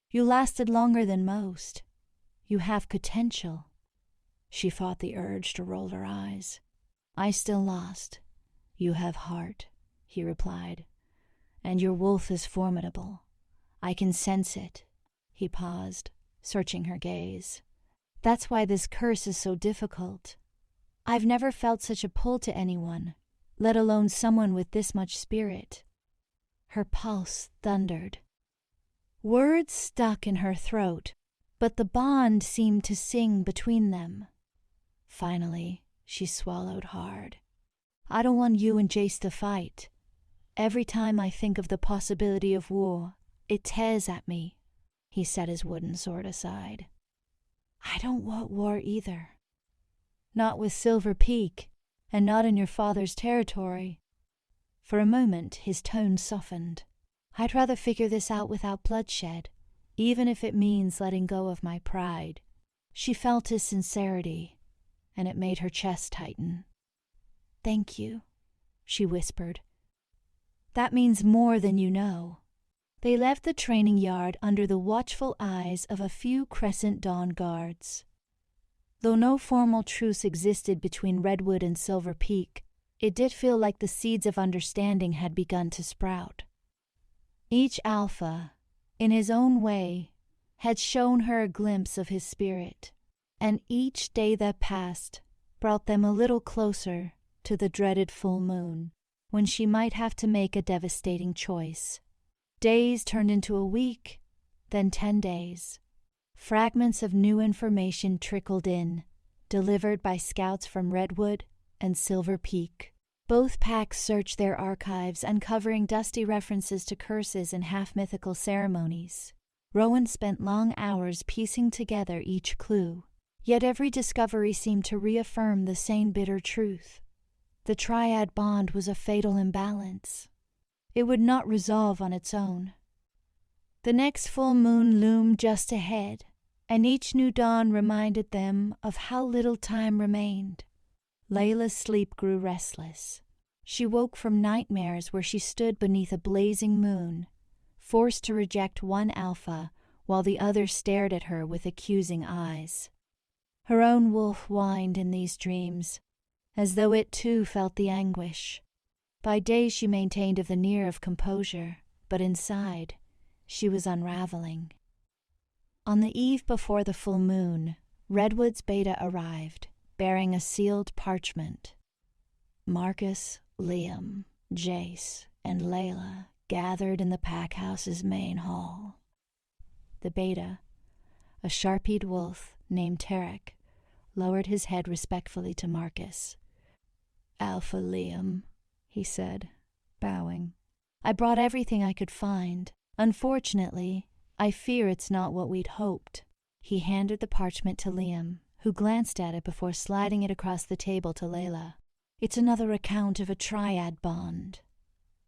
"You lasted longer than most. You have potential." She fought the urge to roll her eyes. "I still lost. You have heart," he replied. "And your wolf is formidable. I can sense it." He paused, searching her gaze. "That's why this curse is so difficult. I've never felt such a pull to anyone, let alone someone with this much spirit." Her pulse thundered. Words stuck in her throat, but the bond seemed to sing between them. Finally, she swallowed hard. "I don't want you and Jace to fight. Every time I think of the possibility of war, it tears at me." He set his wooden sword aside. "I don't want war either. Not with Silver Peak, and not in your father's territory." For a moment, his tone softened. "I'd rather figure this out without bloodshed, even if it means letting go of my pride." She felt his sincerity, and it made her chest tighten. "Thank you," she whispered. "That means more than you know." They left the training yard under the watchful eyes of a few Crescent Dawn guards. Though no formal truce existed between Redwood and Silver Peak, it did feel like the seeds of understanding had begun to sprout. Each Alpha, in his own way, had shown her a glimpse of his spirit, and each day that passed brought them a little closer to the dreaded full moon, when she might have to make a devastating choice. Days turned into a week, then 10 days. Fragments of new information trickled in, delivered by scouts from Redwood and Silver Peak. Both packs searched their archives, uncovering dusty references to curses and half-mythical ceremonies. Rowan spent long hours piecing together each clue, yet every discovery seemed to reaffirm the same bitter truth. The triad bond was a fatal imbalance. It would not resolve on its own. The next full moon loomed just ahead, and each new dawn reminded them of how little time remained. Leila's sleep grew restless. She woke from nightmares where she stood beneath a blazing moon, forced to reject one alpha while the other stared at her with accusing eyes. Her own wolf whined in these dreams, as though it too felt the anguish. By day she maintained a veneer of composure, but inside she was unraveling. On the eve before the full moon, Redwood's beta arrived, bearing a sealed parchment. Marcus, Liam, Jace, and Leila gathered in the pack house's main hall. The beta, a sharp-eyed wolf named Tarek, lowered his head respectfully to Marcus. "Alpha Liam," he said, bowing. "I brought everything I could find. Unfortunately, I fear it's not what we'd hoped." He handed the parchment to Liam, who glanced at it before sliding it across the table to Leila. "It's another account of a triad bond,"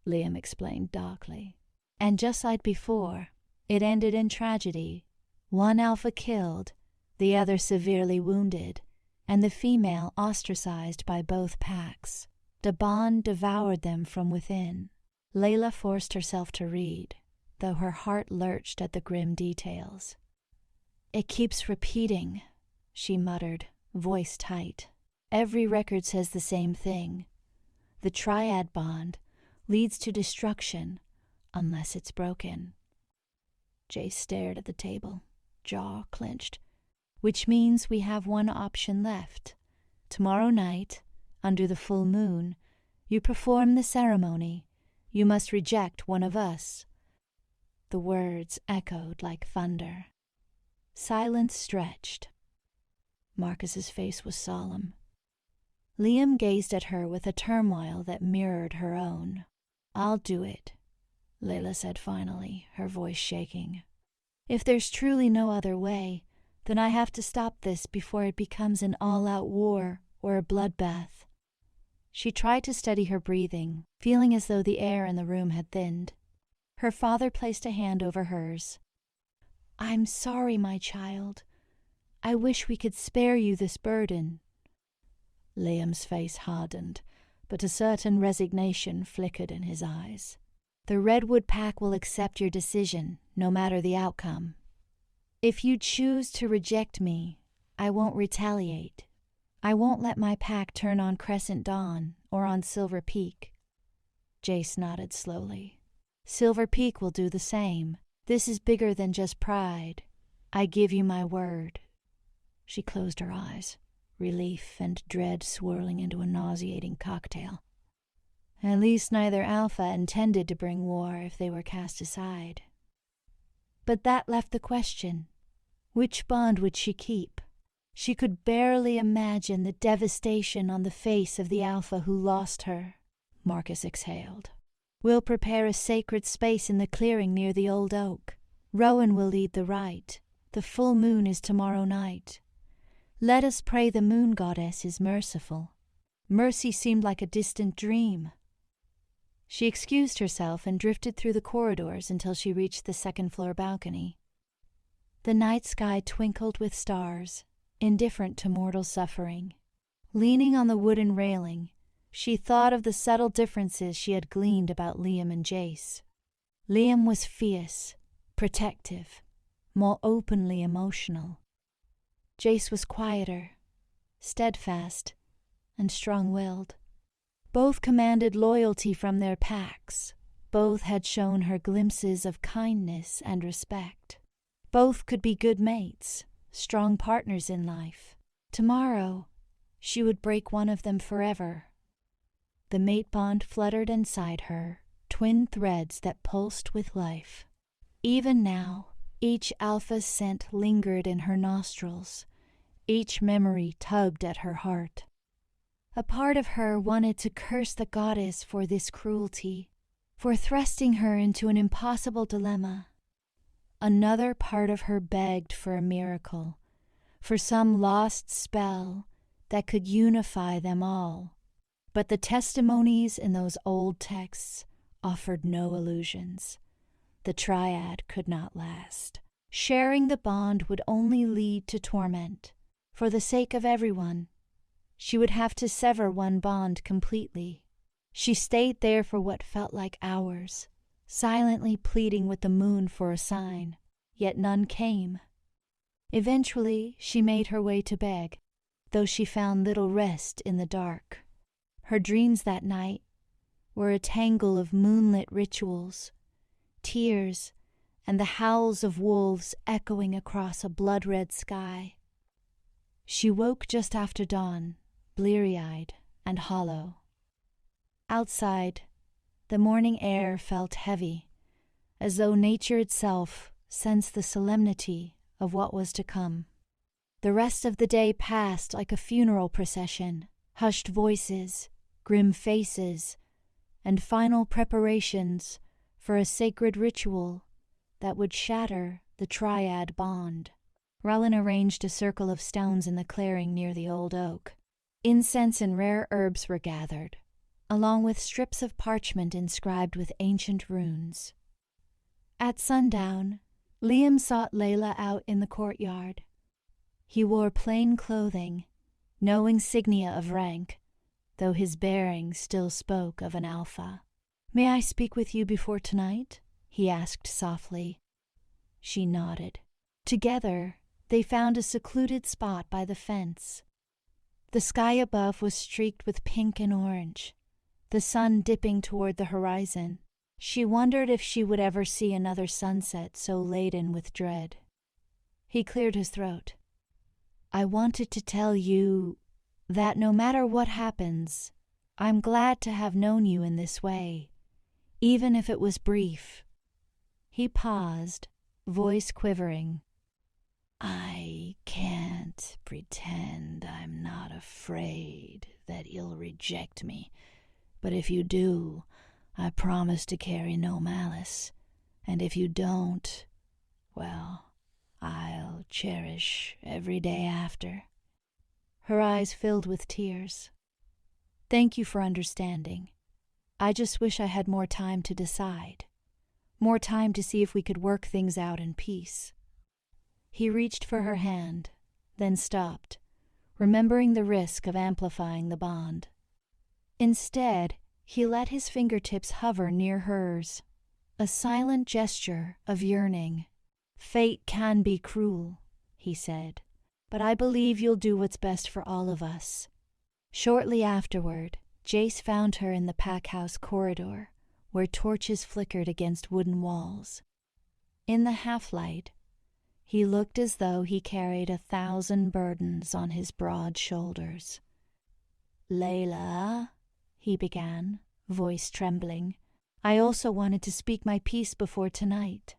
Liam explained darkly. "And just like before, it ended in tragedy. One alpha killed, the other severely wounded, and the female ostracized by both packs. The bond devoured them from within." Leila forced herself to read, though her heart lurched at the grim details. "It keeps repeating," she muttered, voice tight. "Every record says the same thing. The triad bond leads to destruction unless it's broken." Jace stared at the table, jaw clenched. Which means we have one option left. Tomorrow night, under the full moon, you perform the ceremony. You must reject one of us. The words echoed like thunder. Silence stretched. Marcus's face was solemn. Liam gazed at her with a turmoil that mirrored her own. "I'll do it," Leila said finally, her voice shaking. "If there's truly no other way, then I have to stop this before it becomes an all-out war or a bloodbath." She tried to steady her breathing, feeling as though the air in the room had thinned. Her father placed a hand over hers. "I'm sorry, my child. I wish we could spare you this burden." Liam's face hardened, but a certain resignation flickered in his eyes. "The Redwood pack will accept your decision, no matter the outcome. If you choose to reject me, I won't retaliate. I won't let my pack turn on Crescent Dawn or on Silver Peak." Jace nodded slowly. "Silver Peak will do the same. This is bigger than just pride. I give you my word." She closed her eyes, relief and dread swirling into a nauseating cocktail. At least neither Alpha intended to bring war if they were cast aside. But that left the question. Which bond would she keep? She could barely imagine the devastation on the face of the Alpha who lost her. Marcus exhaled. "We'll prepare a sacred space in the clearing near the old oak. Rowan will lead the rite. The full moon is tomorrow night. Let us pray the moon goddess is merciful." Mercy seemed like a distant dream. She excused herself and drifted through the corridors until she reached the second-floor balcony. The night sky twinkled with stars, indifferent to mortal suffering. Leaning on the wooden railing, she thought of the subtle differences she had gleaned about Liam and Jace. Liam was fierce, protective, more openly emotional. Jace was quieter, steadfast, and strong-willed. Both commanded loyalty from their packs. Both had shown her glimpses of kindness and respect. Both could be good mates, strong partners in life. Tomorrow, she would break one of them forever. The mate bond fluttered inside her, twin threads that pulsed with life. Even now, each Alpha's scent lingered in her nostrils. Each memory tugged at her heart. A part of her wanted to curse the goddess for this cruelty, for thrusting her into an impossible dilemma. Another part of her begged for a miracle, for some lost spell that could unify them all. But the testimonies in those old texts offered no illusions. The triad could not last. Sharing the bond would only lead to torment. For the sake of everyone, she would have to sever one bond completely. She stayed there for what felt like hours, silently pleading with the moon for a sign, yet none came. Eventually, she made her way to beg, though she found little rest in the dark. Her dreams that night were a tangle of moonlit rituals, tears, and the howls of wolves echoing across a blood-red sky. She woke just after dawn, bleary-eyed and hollow. Outside, the morning air felt heavy, as though nature itself sensed the solemnity of what was to come. The rest of the day passed like a funeral procession, hushed voices, grim faces, and final preparations for a sacred ritual that would shatter the triad bond. Rowan arranged a circle of stones in the clearing near the old oak. Incense and rare herbs were gathered, along with strips of parchment inscribed with ancient runes. At sundown, Liam sought Leila out in the courtyard. He wore plain clothing, no insignia of rank, though his bearing still spoke of an Alpha. "May I speak with you before tonight?" he asked softly. She nodded. Together, they found a secluded spot by the fence. The sky above was streaked with pink and orange, the sun dipping toward the horizon. She wondered if she would ever see another sunset so laden with dread. He cleared his throat. I wanted to tell you that no matter what happens, I'm glad to have known you in this way, even if it was brief. He paused, voice quivering. I can't pretend I'm not afraid that you'll reject me, but if you do, I promise to carry no malice, and if you don't, well, I'll cherish every day after. Her eyes filled with tears. Thank you for understanding. I just wish I had more time to decide. More time to see if we could work things out in peace. He reached for her hand, then stopped, remembering the risk of amplifying the bond. Instead, he let his fingertips hover near hers, a silent gesture of yearning. Fate can be cruel, he said, but I believe you'll do what's best for all of us. Shortly afterward, Jace found her in the packhouse corridor, where torches flickered against wooden walls. In the half-light, he looked as though he carried 1,000 burdens on his broad shoulders. Leila, he began, voice trembling. I also wanted to speak my piece before tonight.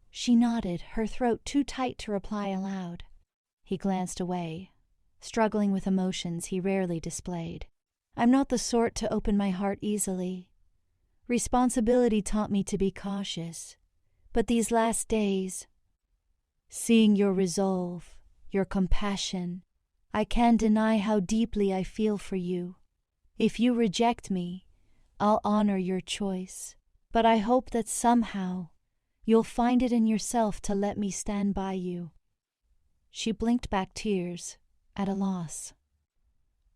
She nodded, her throat too tight to reply aloud. He glanced away, struggling with emotions he rarely displayed. I'm not the sort to open my heart easily. Responsibility taught me to be cautious. But these last days, seeing your resolve, your compassion, I can't deny how deeply I feel for you. If you reject me, I'll honor your choice, but I hope that somehow you'll find it in yourself to let me stand by you. She blinked back tears, at a loss.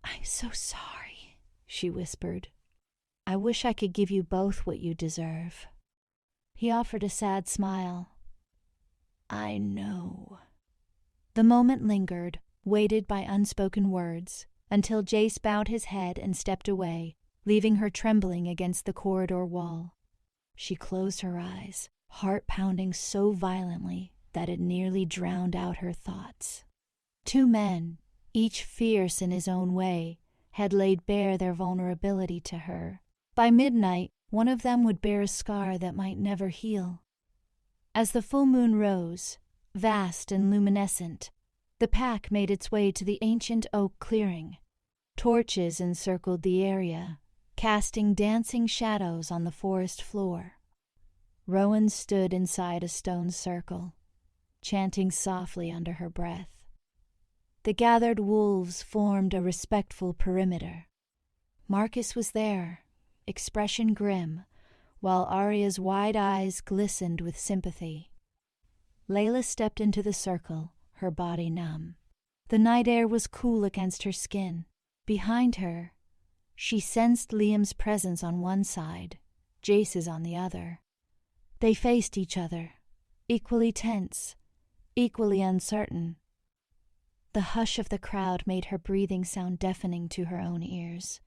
I'm so sorry, she whispered. I wish I could give you both what you deserve. He offered a sad smile. I know. The moment lingered, weighted by unspoken words, until Jace bowed his head and stepped away, leaving her trembling against the corridor wall. She closed her eyes, heart pounding so violently that it nearly drowned out her thoughts. Two men, each fierce in his own way, had laid bare their vulnerability to her. By midnight, one of them would bear a scar that might never heal. As the full moon rose, vast and luminescent, the pack made its way to the ancient oak clearing. Torches encircled the area, casting dancing shadows on the forest floor. Rowan stood inside a stone circle, chanting softly under her breath. The gathered wolves formed a respectful perimeter. Marcus was there, expression grim, while Arya's wide eyes glistened with sympathy. Leila stepped into the circle, her body numb. The night air was cool against her skin. Behind her, she sensed Liam's presence on one side, Jace's on the other. They faced each other, equally tense, equally uncertain. The hush of the crowd made her breathing sound deafening to her own ears.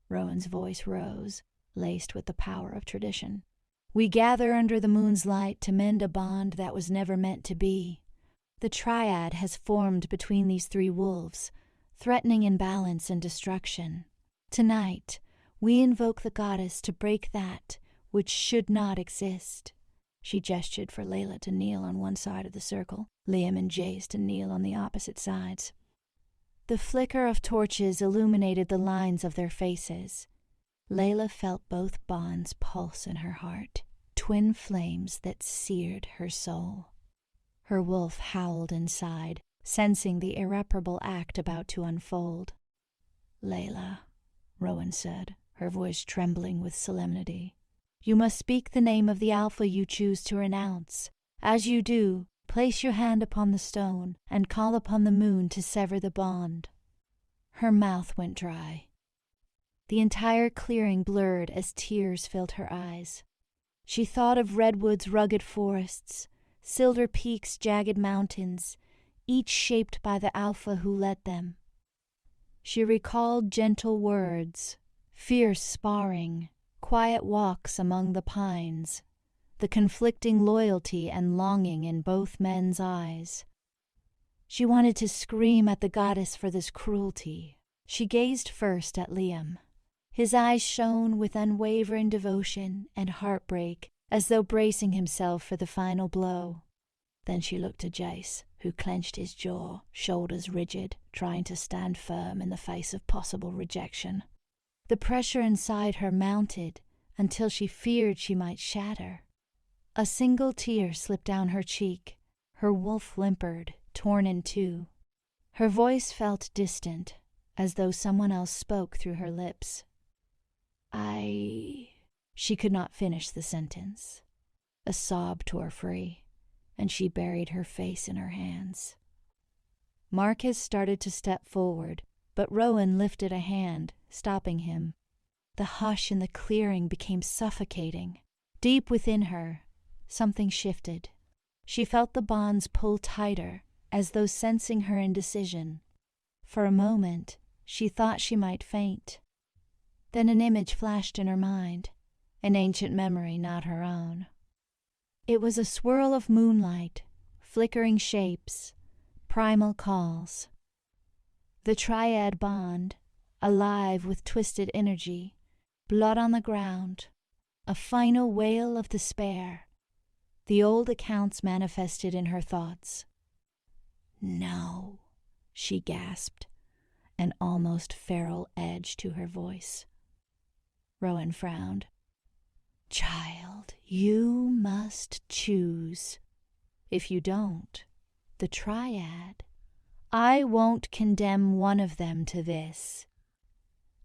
Rowan's voice rose, laced with the power of tradition. We gather under the moon's light to mend a bond that was never meant to be. The triad has formed between these three wolves, threatening imbalance and destruction. Tonight, we invoke the goddess to break that which should not exist. She gestured for Leila to kneel on one side of the circle, Liam and Jace to kneel on the opposite sides. The flicker of torches illuminated the lines of their faces. Leila felt both bonds pulse in her heart, twin flames that seared her soul. Her wolf howled inside, sensing the irreparable act about to unfold. Leila, Rowan said, her voice trembling with solemnity. You must speak the name of the Alpha you choose to renounce. As you do, place your hand upon the stone and call upon the moon to sever the bond. Her mouth went dry. The entire clearing blurred as tears filled her eyes. She thought of Redwood's rugged forests, Silver Peak's jagged mountains, each shaped by the Alpha who led them. She recalled gentle words, fierce sparring, quiet walks among the pines, the conflicting loyalty and longing in both men's eyes. She wanted to scream at the goddess for this cruelty. She gazed first at Liam. His eyes shone with unwavering devotion and heartbreak, as though bracing himself for the final blow. Then she looked to Jace, who clenched his jaw, shoulders rigid, trying to stand firm in the face of possible rejection. The pressure inside her mounted until she feared she might shatter. A single tear slipped down her cheek. Her wolf whimpered, torn in two. Her voice felt distant, as though someone else spoke through her lips. She could not finish the sentence. A sob tore free, and she buried her face in her hands. Marcus started to step forward, but Rowan lifted a hand, stopping him. The hush in the clearing became suffocating. Deep within her, something shifted. She felt the bonds pull tighter, as though sensing her indecision. For a moment, she thought she might faint. Then an image flashed in her mind, an ancient memory not her own. It was a swirl of moonlight, flickering shapes, primal calls. The triad bond, alive with twisted energy, blood on the ground, a final wail of despair. The old accounts manifested in her thoughts. "No," she gasped, an almost feral edge to her voice. Rowan frowned. "Child, you must choose. If you don't, the triad. I won't condemn one of them to this."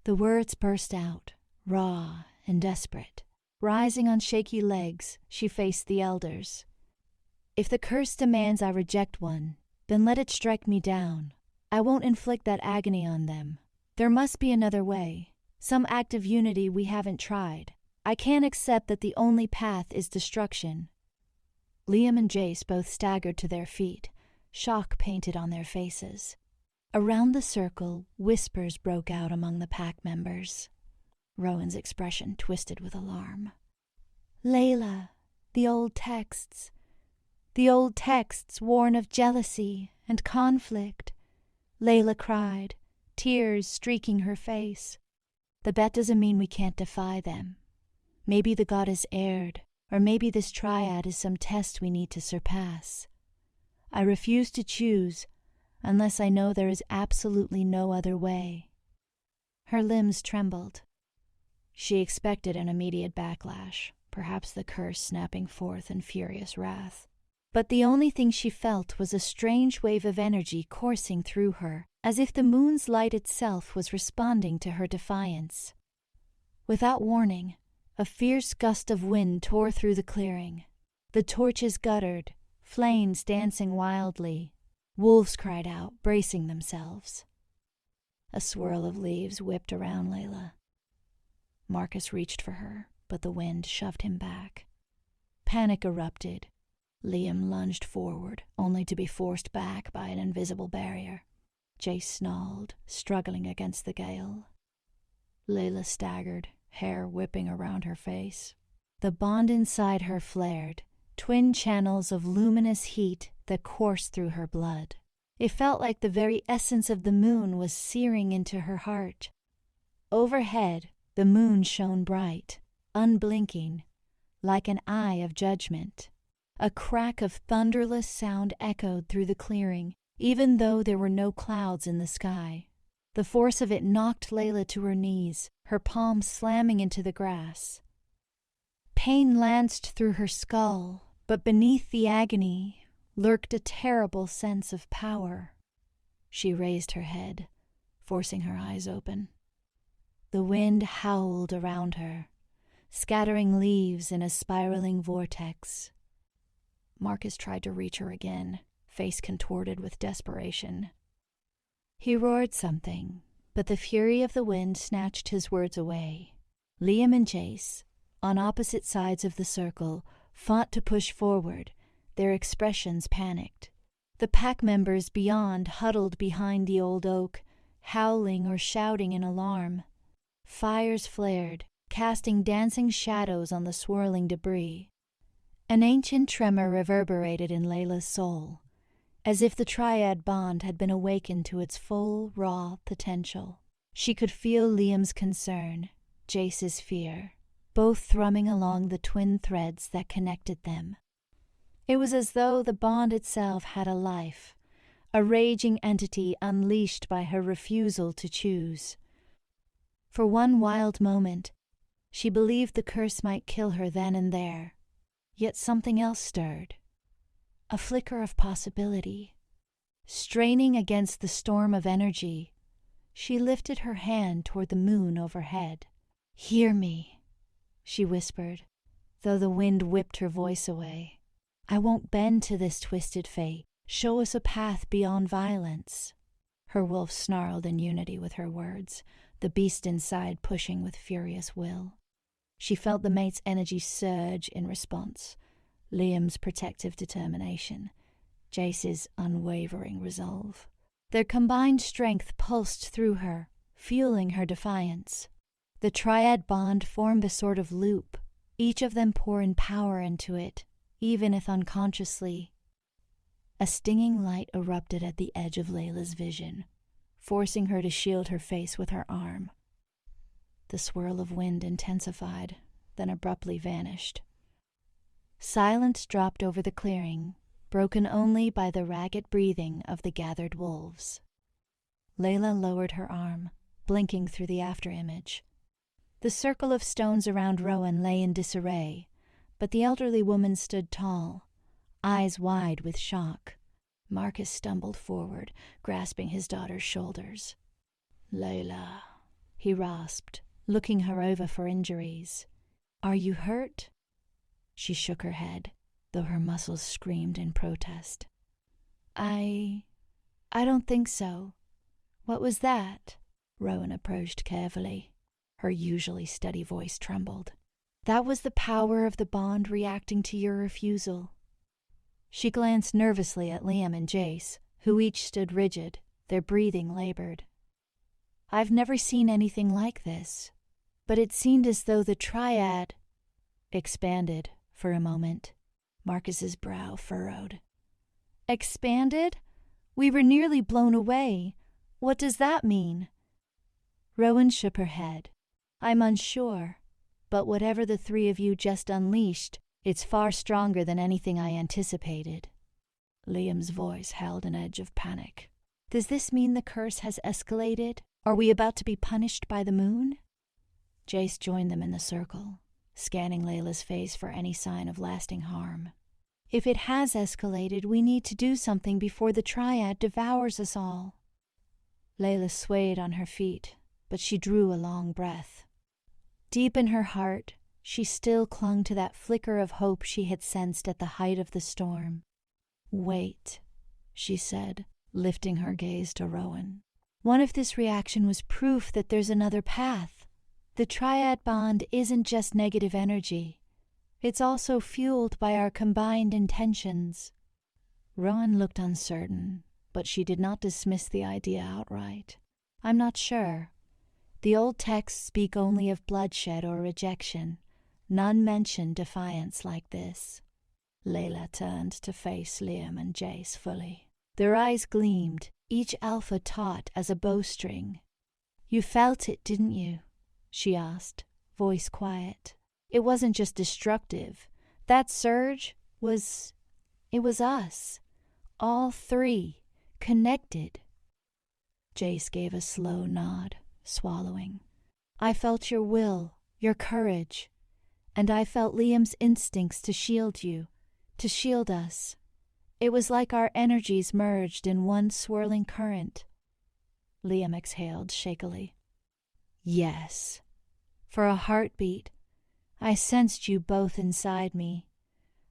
The words burst out, raw and desperate. Rising on shaky legs, she faced the elders. "If the curse demands I reject one, then let it strike me down. I won't inflict that agony on them. There must be another way, some act of unity we haven't tried. I can't accept that the only path is destruction." Liam and Jace both staggered to their feet, shock painted on their faces. Around the circle, whispers broke out among the pack members. Rowan's expression twisted with alarm. "Leila, the old texts warn of jealousy and conflict," Leila cried, tears streaking her face. "The bet doesn't mean we can't defy them. Maybe the goddess erred, or maybe this triad is some test we need to surpass. I refuse to choose unless I know there is absolutely no other way." Her limbs trembled. She expected an immediate backlash, perhaps the curse snapping forth in furious wrath. But the only thing she felt was a strange wave of energy coursing through her, as if the moon's light itself was responding to her defiance. Without warning, a fierce gust of wind tore through the clearing. The torches guttered, flames dancing wildly. Wolves cried out, bracing themselves. A swirl of leaves whipped around Leila. Marcus reached for her, but the wind shoved him back. Panic erupted. Liam lunged forward, only to be forced back by an invisible barrier. Jace snarled, struggling against the gale. Leila staggered, hair whipping around her face. The bond inside her flared, twin channels of luminous heat that coursed through her blood. It felt like the very essence of the moon was searing into her heart. Overhead, the moon shone bright, unblinking, like an eye of judgment. A crack of thunderless sound echoed through the clearing, even though there were no clouds in the sky. The force of it knocked Leila to her knees, her palms slamming into the grass. Pain lanced through her skull, but beneath the agony lurked a terrible sense of power. She raised her head, forcing her eyes open. The wind howled around her, scattering leaves in a spiraling vortex. Marcus tried to reach her again, face contorted with desperation. He roared something, but the fury of the wind snatched his words away. Liam and Jace, on opposite sides of the circle, fought to push forward, their expressions panicked. The pack members beyond huddled behind the old oak, howling or shouting in alarm. Fires flared, casting dancing shadows on the swirling debris. An ancient tremor reverberated in Leila's soul, as if the triad bond had been awakened to its full, raw potential. She could feel Liam's concern, Jace's fear, both thrumming along the twin threads that connected them. It was as though the bond itself had a life, a raging entity unleashed by her refusal to choose. For one wild moment, she believed the curse might kill her then and there, yet something else stirred. A flicker of possibility. Straining against the storm of energy, she lifted her hand toward the moon overhead. "Hear me," she whispered, though the wind whipped her voice away. "I won't bend to this twisted fate. Show us a path beyond violence." Her wolf snarled in unity with her words, the beast inside pushing with furious will. She felt the mate's energy surge in response, Liam's protective determination, Jace's unwavering resolve. Their combined strength pulsed through her, fueling her defiance. The triad bond formed a sort of loop, each of them pouring power into it, even if unconsciously. A stinging light erupted at the edge of Leila's vision, forcing her to shield her face with her arm. The swirl of wind intensified, then abruptly vanished. Silence dropped over the clearing, broken only by the ragged breathing of the gathered wolves. Leila lowered her arm, blinking through the afterimage. The circle of stones around Rowan lay in disarray, but the elderly woman stood tall, eyes wide with shock. Marcus stumbled forward, grasping his daughter's shoulders. "Leila," he rasped, looking her over for injuries. "Are you hurt?" She shook her head, though her muscles screamed in protest. I don't think so. What was that?" Rowan approached carefully. Her usually steady voice trembled. "That was the power of the bond reacting to your refusal." She glanced nervously at Liam and Jace, who each stood rigid, their breathing labored. "I've never seen anything like this, but it seemed as though the triad expanded for a moment." Marcus's brow furrowed. "Expanded? We were nearly blown away. What does that mean?" Rowan shook her head. "I'm unsure, but whatever the three of you just unleashed, it's far stronger than anything I anticipated." Liam's voice held an edge of panic. "Does this mean the curse has escalated? Are we about to be punished by the moon?" Jace joined them in the circle, scanning Leila's face for any sign of lasting harm. "If it has escalated, we need to do something before the triad devours us all." Leila swayed on her feet, but she drew a long breath. Deep in her heart, she still clung to that flicker of hope she had sensed at the height of the storm. "Wait," she said, lifting her gaze to Rowan. "What if this reaction was proof that there's another path? The triad bond isn't just negative energy. It's also fueled by our combined intentions." Rowan looked uncertain, but she did not dismiss the idea outright. "I'm not sure. The old texts speak only of bloodshed or rejection. None mention defiance like this." Leila turned to face Liam and Jace fully. Their eyes gleamed, each alpha taut as a bowstring. "You felt it, didn't you?" she asked, voice quiet. "It wasn't just destructive. That surge was us. All three, connected." Jace gave a slow nod, swallowing. "I felt your will, your courage, and I felt Liam's instincts to shield you, to shield us. It was like our energies merged in one swirling current." Liam exhaled shakily. "Yes. For a heartbeat, I sensed you both inside me,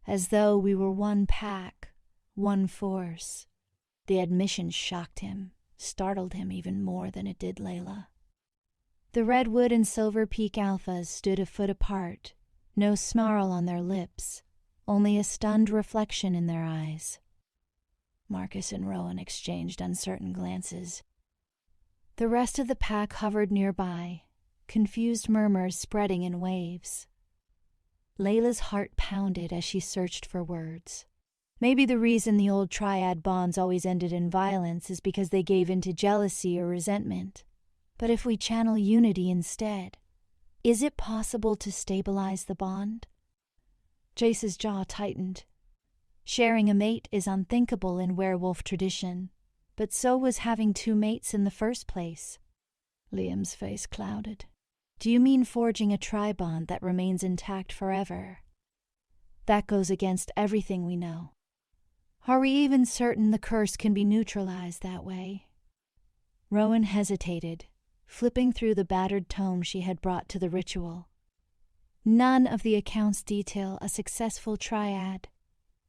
as though we were one pack, one force." The admission shocked him, startled him even more than it did Leila. The Redwood and Silver Peak alphas stood a foot apart, no snarl on their lips, only a stunned reflection in their eyes. Marcus and Rowan exchanged uncertain glances. The rest of the pack hovered nearby, confused murmurs spreading in waves. Leila's heart pounded as she searched for words. Maybe the reason the old triad bonds always ended in violence is because they gave in to jealousy or resentment. But if we channel unity instead, is it possible to stabilize the bond? Jace's jaw tightened. Sharing a mate is unthinkable in werewolf tradition, but so was having two mates in the first place. Liam's face clouded. Do you mean forging a tri-bond that remains intact forever? That goes against everything we know. Are we even certain the curse can be neutralized that way? Rowan hesitated, flipping through the battered tome she had brought to the ritual. None of the accounts detail a successful triad.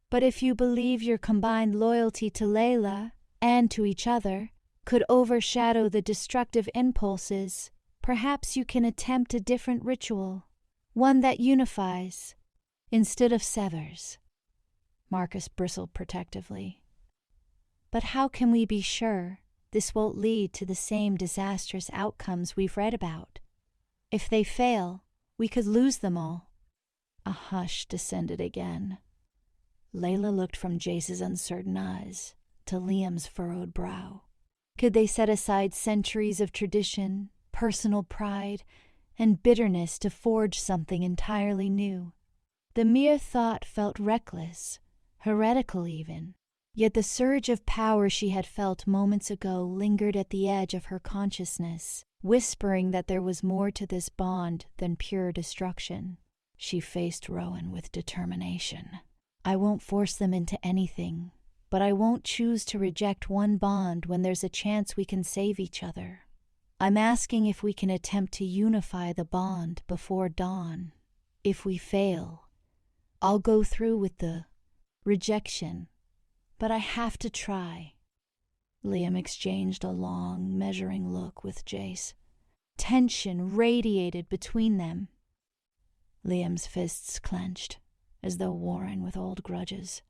But if you believe your combined loyalty to Leila and to each other could overshadow the destructive impulses, perhaps you can attempt a different ritual, one that unifies instead of severs. Marcus bristled protectively. But how can we be sure this won't lead to the same disastrous outcomes we've read about? If they fail, we could lose them all. A hush descended again. Leila looked from Jace's uncertain eyes to Liam's furrowed brow. Could they set aside centuries of tradition, personal pride, and bitterness to forge something entirely new? The mere thought felt reckless, heretical even, yet the surge of power she had felt moments ago lingered at the edge of her consciousness, whispering that there was more to this bond than pure destruction. She faced Rowan with determination. I won't force them into anything, but I won't choose to reject one bond when there's a chance we can save each other. I'm asking if we can attempt to unify the bond before dawn. If we fail, I'll go through with the rejection, but I have to try. Liam exchanged a long, measuring look with Jace. Tension radiated between them. Liam's fists clenched, as though warring with old grudges.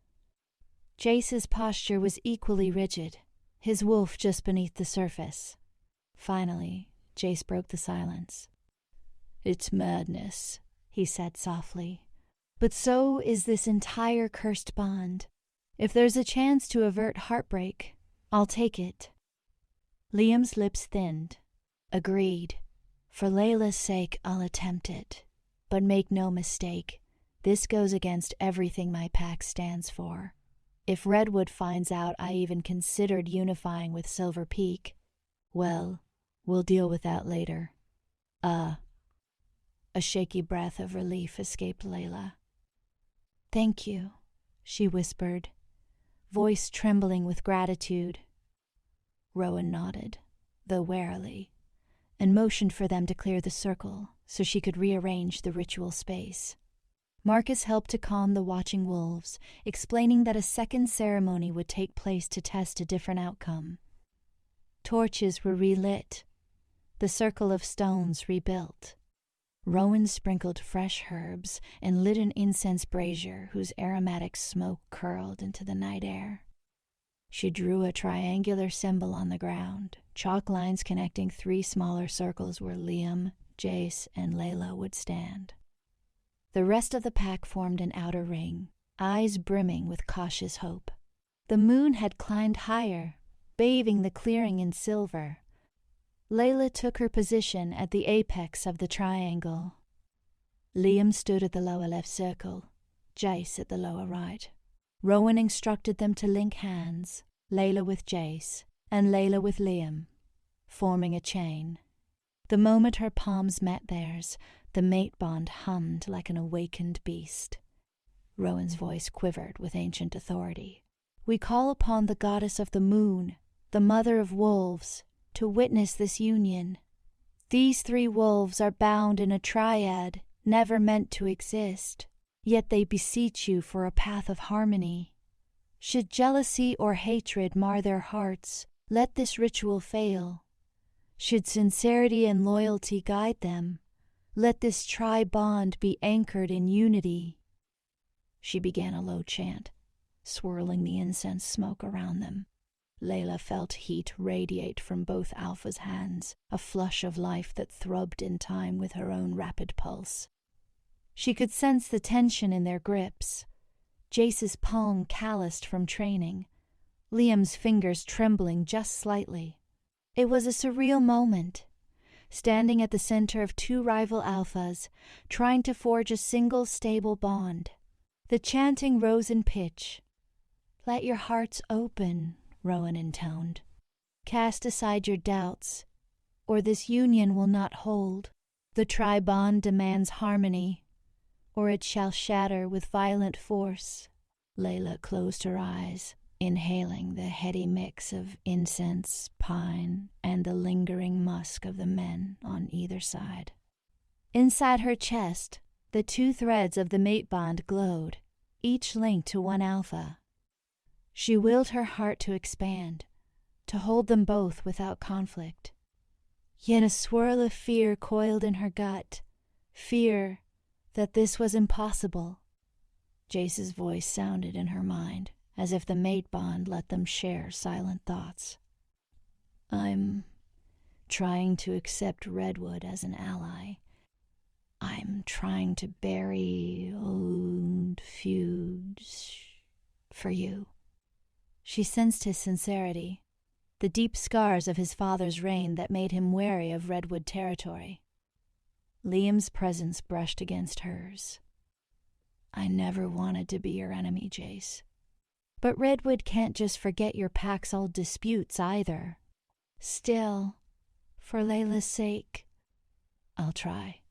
Jace's posture was equally rigid, his wolf just beneath the surface. Finally, Jace broke the silence. It's madness, he said softly. But so is this entire cursed bond. If there's a chance to avert heartbreak, I'll take it. Liam's lips thinned. Agreed. For Leila's sake, I'll attempt it. But make no mistake, this goes against everything my pack stands for. If Redwood finds out I even considered unifying with Silver Peak, well, we'll deal with that later. A shaky breath of relief escaped Leila. Thank you, she whispered, voice trembling with gratitude. Rowan nodded, though warily, and motioned for them to clear the circle so she could rearrange the ritual space. Marcus helped to calm the watching wolves, explaining that a second ceremony would take place to test a different outcome. Torches were relit, the circle of stones rebuilt. Rowan sprinkled fresh herbs and lit an incense brazier whose aromatic smoke curled into the night air. She drew a triangular symbol on the ground, chalk lines connecting 3 smaller circles where Liam, Jace, and Leila would stand. The rest of the pack formed an outer ring, eyes brimming with cautious hope. The moon had climbed higher, bathing the clearing in silver. Leila took her position at the apex of the triangle. Liam stood at the lower left circle, Jace at the lower right. Rowan instructed them to link hands, Leila with Jace, and Leila with Liam, forming a chain. The moment her palms met theirs, the mate bond hummed like an awakened beast. Rowan's voice quivered with ancient authority. We call upon the goddess of the moon, the mother of wolves, to witness this union. These 3 wolves are bound in a triad never meant to exist, yet they beseech you for a path of harmony. Should jealousy or hatred mar their hearts, let this ritual fail. Should sincerity and loyalty guide them, let this tri-bond be anchored in unity. She began a low chant, swirling the incense smoke around them. Leila felt heat radiate from both Alpha's hands, a flush of life that throbbed in time with her own rapid pulse. She could sense the tension in their grips, Jace's palm calloused from training, Liam's fingers trembling just slightly. It was a surreal moment, standing at the center of two rival alphas, trying to forge a single stable bond. The chanting rose in pitch. "Let your hearts open," Rowan intoned. "Cast aside your doubts, or this union will not hold. The tri-bond demands harmony, or it shall shatter with violent force." Leila closed her eyes, inhaling the heady mix of incense, pine, and the lingering musk of the men on either side. Inside her chest, the two threads of the mate bond glowed, each linked to one alpha. She willed her heart to expand, to hold them both without conflict. Yet a swirl of fear coiled in her gut, fear that this was impossible. Jace's voice sounded in her mind, as if the mate bond let them share silent thoughts. "I'm trying to accept Redwood as an ally. I'm trying to bury old feuds for you." She sensed his sincerity, the deep scars of his father's reign that made him wary of Redwood territory. Liam's presence brushed against hers. "I never wanted to be your enemy, Jace. But Redwood can't just forget your pack's old disputes either. Still, for Leila's sake, I'll try."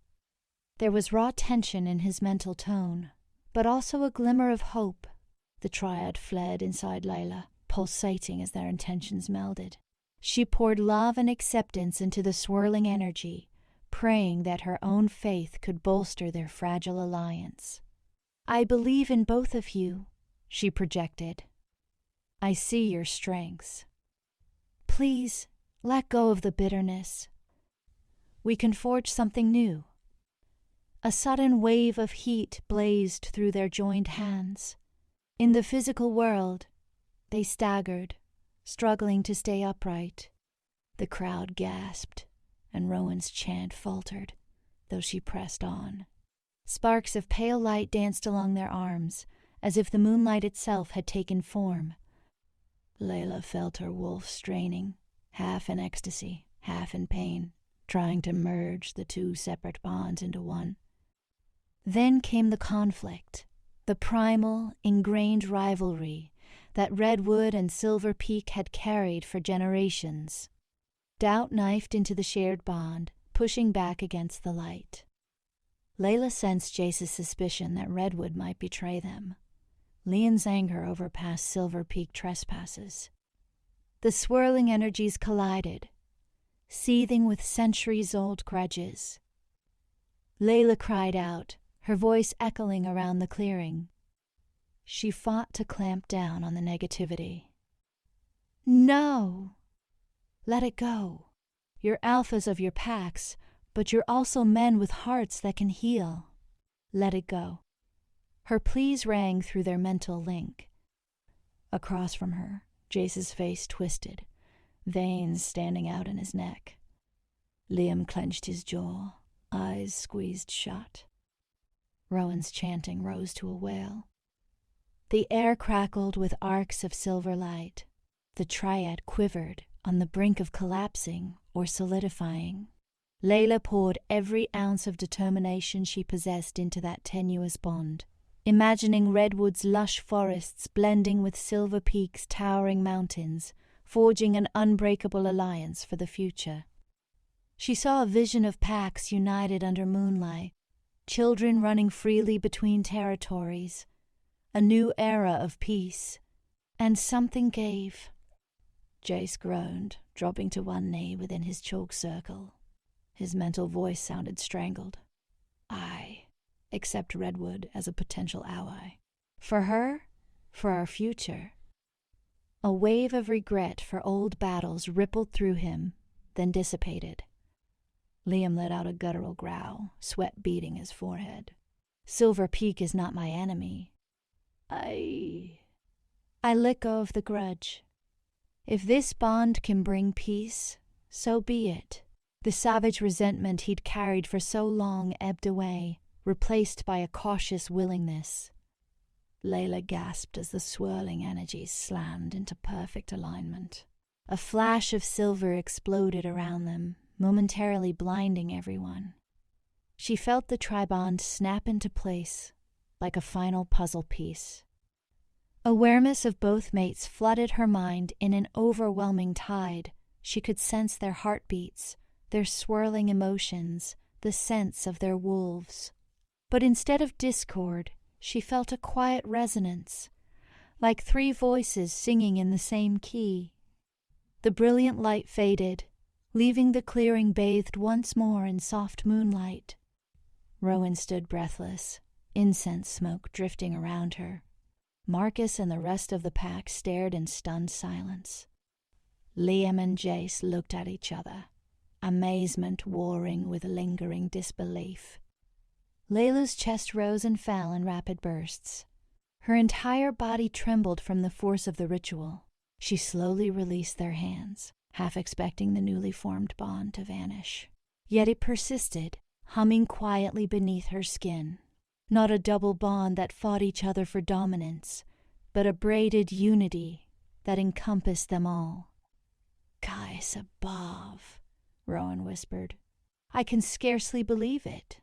There was raw tension in his mental tone, but also a glimmer of hope. The triad fled inside Leila, pulsating as their intentions melded. She poured love and acceptance into the swirling energy, praying that her own faith could bolster their fragile alliance. "I believe in both of you," she projected. "I see your strengths. Please, let go of the bitterness. We can forge something new." A sudden wave of heat blazed through their joined hands. In the physical world, they staggered, struggling to stay upright. The crowd gasped, and Rowan's chant faltered, though she pressed on. Sparks of pale light danced along their arms, as if the moonlight itself had taken form. Leila felt her wolf straining, half in ecstasy, half in pain, trying to merge the two separate bonds into one. Then came the conflict, the primal, ingrained rivalry that Redwood and Silver Peak had carried for generations. Doubt knifed into the shared bond, pushing back against the light. Leila sensed Jace's suspicion that Redwood might betray them. Liam's anger over past Silver Peak trespasses. The swirling energies collided, seething with centuries-old grudges. Leila cried out, her voice echoing around the clearing. She fought to clamp down on the negativity. "No! Let it go. You're alphas of your packs, but you're also men with hearts that can heal. Let it go." Her pleas rang through their mental link. Across from her, Jace's face twisted, veins standing out in his neck. Liam clenched his jaw, eyes squeezed shut. Rowan's chanting rose to a wail. The air crackled with arcs of silver light. The triad quivered on the brink of collapsing or solidifying. Leila poured every ounce of determination she possessed into that tenuous bond, imagining Redwood's lush forests blending with Silver Peak's towering mountains, forging an unbreakable alliance for the future. She saw a vision of packs united under moonlight, children running freely between territories, a new era of peace, and something gave. Jace groaned, dropping to one knee within his chalk circle. His mental voice sounded strangled. "I accept Redwood as a potential ally. For her, for our future." A wave of regret for old battles rippled through him, then dissipated. Liam let out a guttural growl, sweat beading his forehead. "Silver Peak is not my enemy. I let go of the grudge. If this bond can bring peace, so be it. The savage resentment he'd carried for so long ebbed away, replaced by a cautious willingness. Leila gasped as the swirling energies slammed into perfect alignment. A flash of silver exploded around them, momentarily blinding everyone. She felt the tribond snap into place, like a final puzzle piece. Awareness of both mates flooded her mind in an overwhelming tide. She could sense their heartbeats, their swirling emotions, the sense of their wolves. But instead of discord, she felt a quiet resonance, like three voices singing in the same key. The brilliant light faded, leaving the clearing bathed once more in soft moonlight. Rowan stood breathless, incense smoke drifting around her. Marcus and the rest of the pack stared in stunned silence. Liam and Jace looked at each other, amazement warring with lingering disbelief. Leila's chest rose and fell in rapid bursts. Her entire body trembled from the force of the ritual. She slowly released their hands, half expecting the newly formed bond to vanish. Yet it persisted, humming quietly beneath her skin. Not a double bond that fought each other for dominance, but a braided unity that encompassed them all. "Guys above," Rowan whispered. "I can scarcely believe it."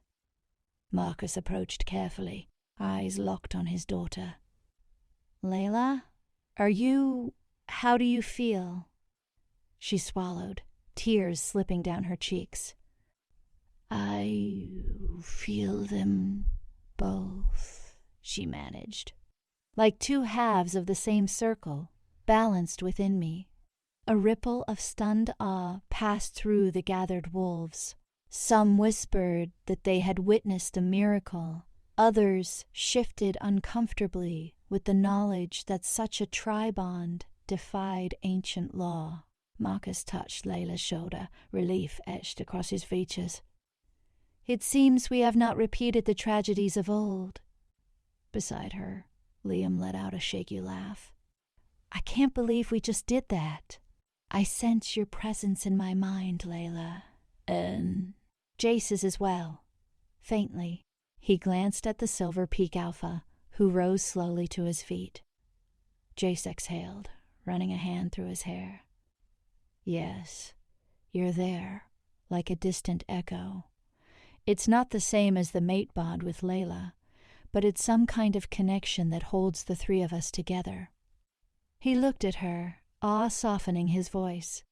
Marcus approached carefully, eyes locked on his daughter. "Leila, how do you feel?" She swallowed, tears slipping down her cheeks. "I feel them both," she managed. "Like two halves of the same circle, balanced within me." A ripple of stunned awe passed through the gathered wolves. Some whispered that they had witnessed a miracle. Others shifted uncomfortably with the knowledge that such a tri-bond defied ancient law. Marcus touched Leila's shoulder, relief etched across his features. "It seems we have not repeated the tragedies of old." Beside her, Liam let out a shaky laugh. "I can't believe we just did that. I sense your presence in my mind, Leila. And Jace's as well." Faintly, he glanced at the Silver Peak Alpha, who rose slowly to his feet. Jace exhaled, running a hand through his hair. "Yes, you're there, like a distant echo. It's not the same as the mate bond with Leila, but it's some kind of connection that holds the three of us together." He looked at her, awe softening his voice.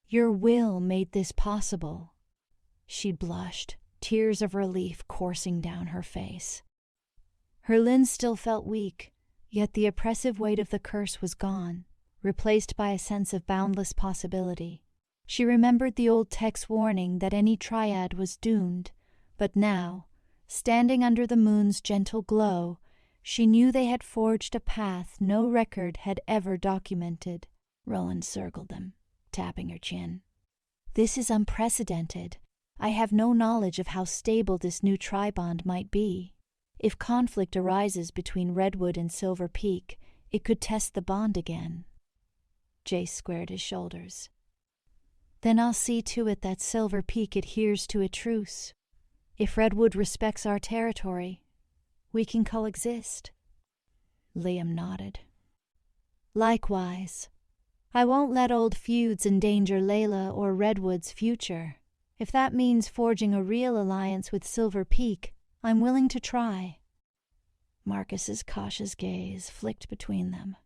"Your will made this possible." She blushed, tears of relief coursing down her face. Her limbs still felt weak, yet the oppressive weight of the curse was gone, replaced by a sense of boundless possibility. She remembered the old tech's warning that any triad was doomed, but now, standing under the moon's gentle glow, she knew they had forged a path no record had ever documented. Rowan circled them, tapping her chin. "This is unprecedented. I have no knowledge of how stable this new tri-bond might be. If conflict arises between Redwood and Silver Peak, it could test the bond again." Jace squared his shoulders. "Then I'll see to it that Silver Peak adheres to a truce. If Redwood respects our territory, we can coexist." Liam nodded. "Likewise. I won't let old feuds endanger Leila or Redwood's future. If that means forging a real alliance with Silver Peak, I'm willing to try." Marcus's cautious gaze flicked between them.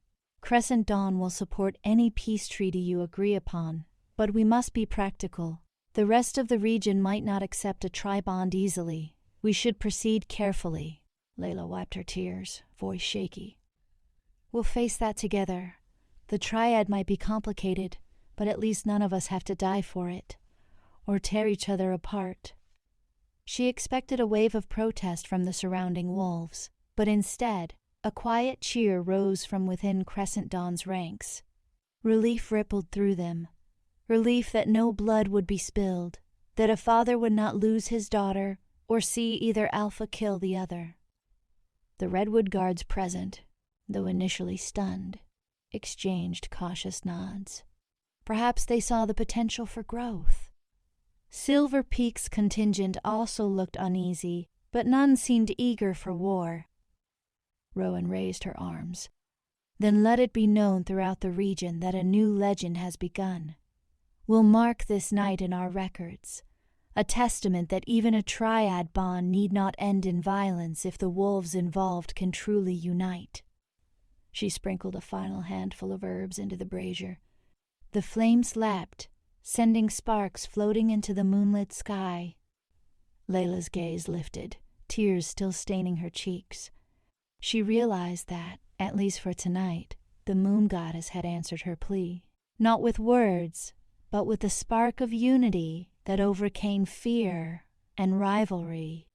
"Crescent Dawn will support any peace treaty you agree upon, but we must be practical. The rest of the region might not accept a tri-bond easily. We should proceed carefully." Leila wiped her tears, voice shaky. "We'll face that together. The triad might be complicated, but at least none of us have to die for it, or tear each other apart." She expected a wave of protest from the surrounding wolves, but instead, a quiet cheer rose from within Crescent Dawn's ranks. Relief rippled through them. Relief that no blood would be spilled, that a father would not lose his daughter or see either Alpha kill the other. The Redwood guards present, though initially stunned, exchanged cautious nods. Perhaps they saw the potential for growth. Silver Peak's contingent also looked uneasy, but none seemed eager for war. Rowan raised her arms. Then let it be known throughout the region that a new legend has begun. We'll mark this night in our records, a testament that even a triad bond need not end in violence if the wolves involved can truly unite. She sprinkled a final handful of herbs into the brazier. The flames leapt, sending sparks floating into the moonlit sky. Leila's gaze lifted, tears still staining her cheeks. She realized that, at least for tonight, the moon goddess had answered her plea, not with words, but with a spark of unity that overcame fear and rivalry.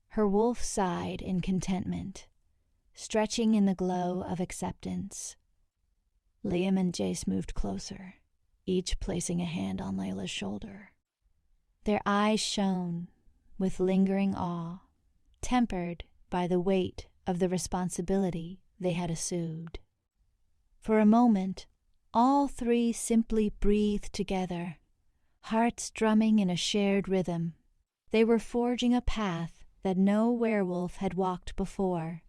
Her wolf sighed in contentment, stretching in the glow of acceptance. Liam and Jace moved closer, each placing a hand on Leila's shoulder. Their eyes shone with lingering awe, tempered by the weight of the responsibility they had assumed. For a moment, all three simply breathed together, hearts drumming in a shared rhythm. They were forging a path that no werewolf had walked before.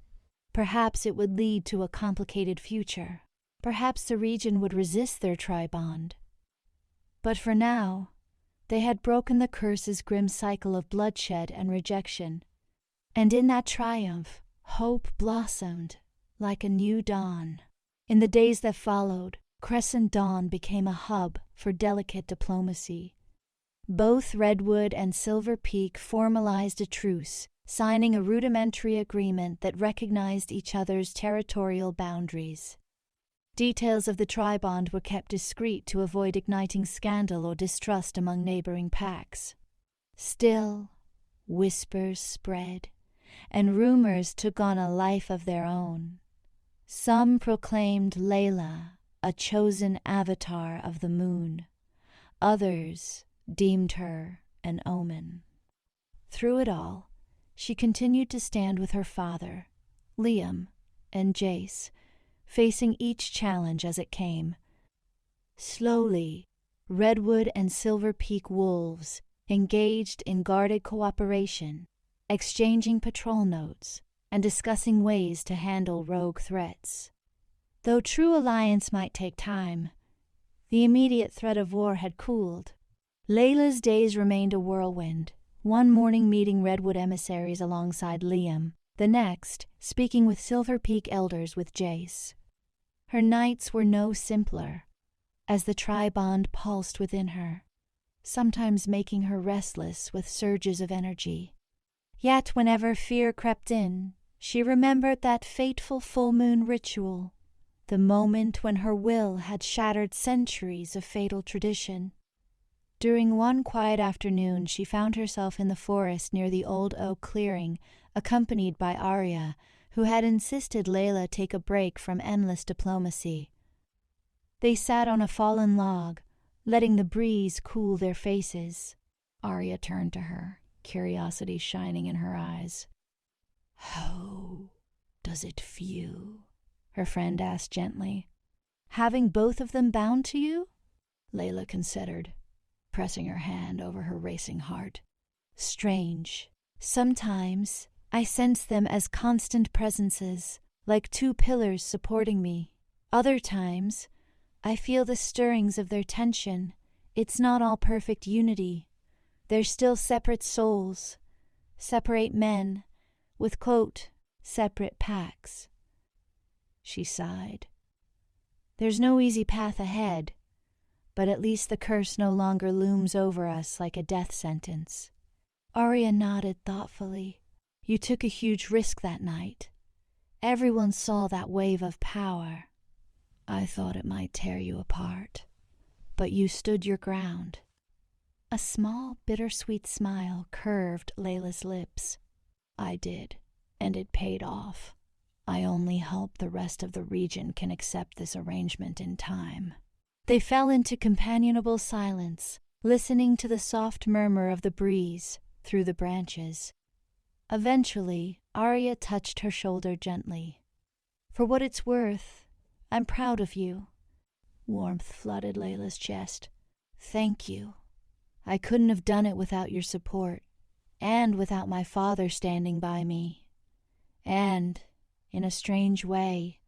Perhaps it would lead to a complicated future. Perhaps the region would resist their tri-bond. But for now, they had broken the curse's grim cycle of bloodshed and rejection. And in that triumph, hope blossomed like a new dawn. In the days that followed, Crescent Dawn became a hub for delicate diplomacy. Both Redwood and Silver Peak formalized a truce, signing a rudimentary agreement that recognized each other's territorial boundaries. Details of the tri-bond were kept discreet to avoid igniting scandal or distrust among neighboring packs. Still, whispers spread, and rumors took on a life of their own. Some proclaimed Leila a chosen avatar of the moon. Others deemed her an omen. Through it all, she continued to stand with her father, Liam, and Jace, facing each challenge as it came. Slowly, Redwood and Silver Peak wolves engaged in guarded cooperation, exchanging patrol notes and discussing ways to handle rogue threats. Though true alliance might take time, the immediate threat of war had cooled. Leila's days remained a whirlwind, one morning meeting Redwood emissaries alongside Liam, the next speaking with Silver Peak elders with Jace. Her nights were no simpler, as the tri-bond pulsed within her, sometimes making her restless with surges of energy. Yet whenever fear crept in, she remembered that fateful full moon ritual, the moment when her will had shattered centuries of fatal tradition. During one quiet afternoon, she found herself in the forest near the old oak clearing, accompanied by Arya, who had insisted Leila take a break from endless diplomacy. They sat on a fallen log, letting the breeze cool their faces. Arya turned to her, curiosity shining in her eyes. "How does it feel?" her friend asked gently. "Having both of them bound to you?" Leila considered, pressing her hand over her racing heart. "Strange. Sometimes I sense them as constant presences, like two pillars supporting me. Other times, I feel the stirrings of their tension. It's not all perfect unity. They're still separate souls, separate men, with, quote, separate packs." She sighed. "There's no easy path ahead, but at least the curse no longer looms over us like a death sentence." Arya nodded thoughtfully. "You took a huge risk that night. Everyone saw that wave of power. I thought it might tear you apart, but you stood your ground." A small, bittersweet smile curved Leila's lips. "I did, and it paid off. I only hope the rest of the region can accept this arrangement in time." They fell into companionable silence, listening to the soft murmur of the breeze through the branches. Eventually, Arya touched her shoulder gently. "For what it's worth, I'm proud of you." Warmth flooded Leila's chest. "Thank you. I couldn't have done it without your support, and without my father standing by me. And, in a strange way,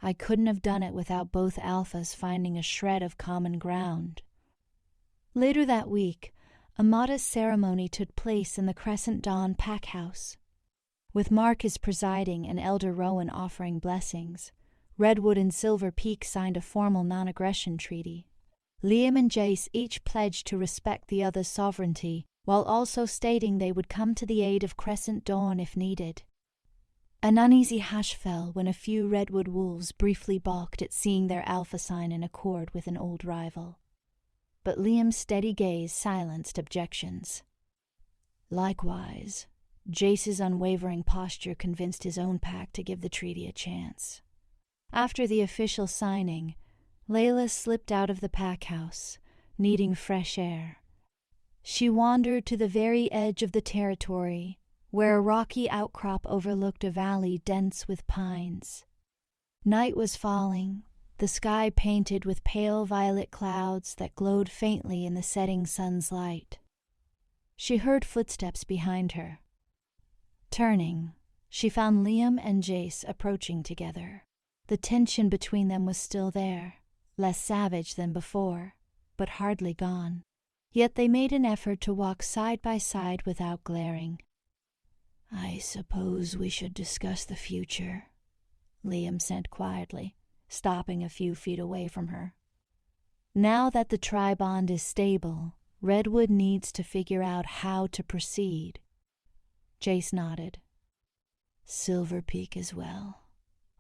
I couldn't have done it without both alphas finding a shred of common ground." Later that week, a modest ceremony took place in the Crescent Dawn pack house. With Marcus presiding and Elder Rowan offering blessings, Redwood and Silver Peak signed a formal non-aggression treaty. Liam and Jace each pledged to respect the other's sovereignty, while also stating they would come to the aid of Crescent Dawn if needed. An uneasy hush fell when a few Redwood wolves briefly balked at seeing their alpha sign in accord with an old rival. But Liam's steady gaze silenced objections. Likewise, Jace's unwavering posture convinced his own pack to give the treaty a chance. After the official signing, Leila slipped out of the pack house, needing fresh air. She wandered to the very edge of the territory, where a rocky outcrop overlooked a valley dense with pines. Night was falling, the sky painted with pale violet clouds that glowed faintly in the setting sun's light. She heard footsteps behind her. Turning, she found Liam and Jace approaching together. The tension between them was still there, less savage than before, but hardly gone. Yet they made an effort to walk side by side without glaring. "I suppose we should discuss the future," Liam said quietly, stopping a few feet away from her. "Now that the tri-bond is stable, Redwood needs to figure out how to proceed." Jace nodded. "Silver Peak as well.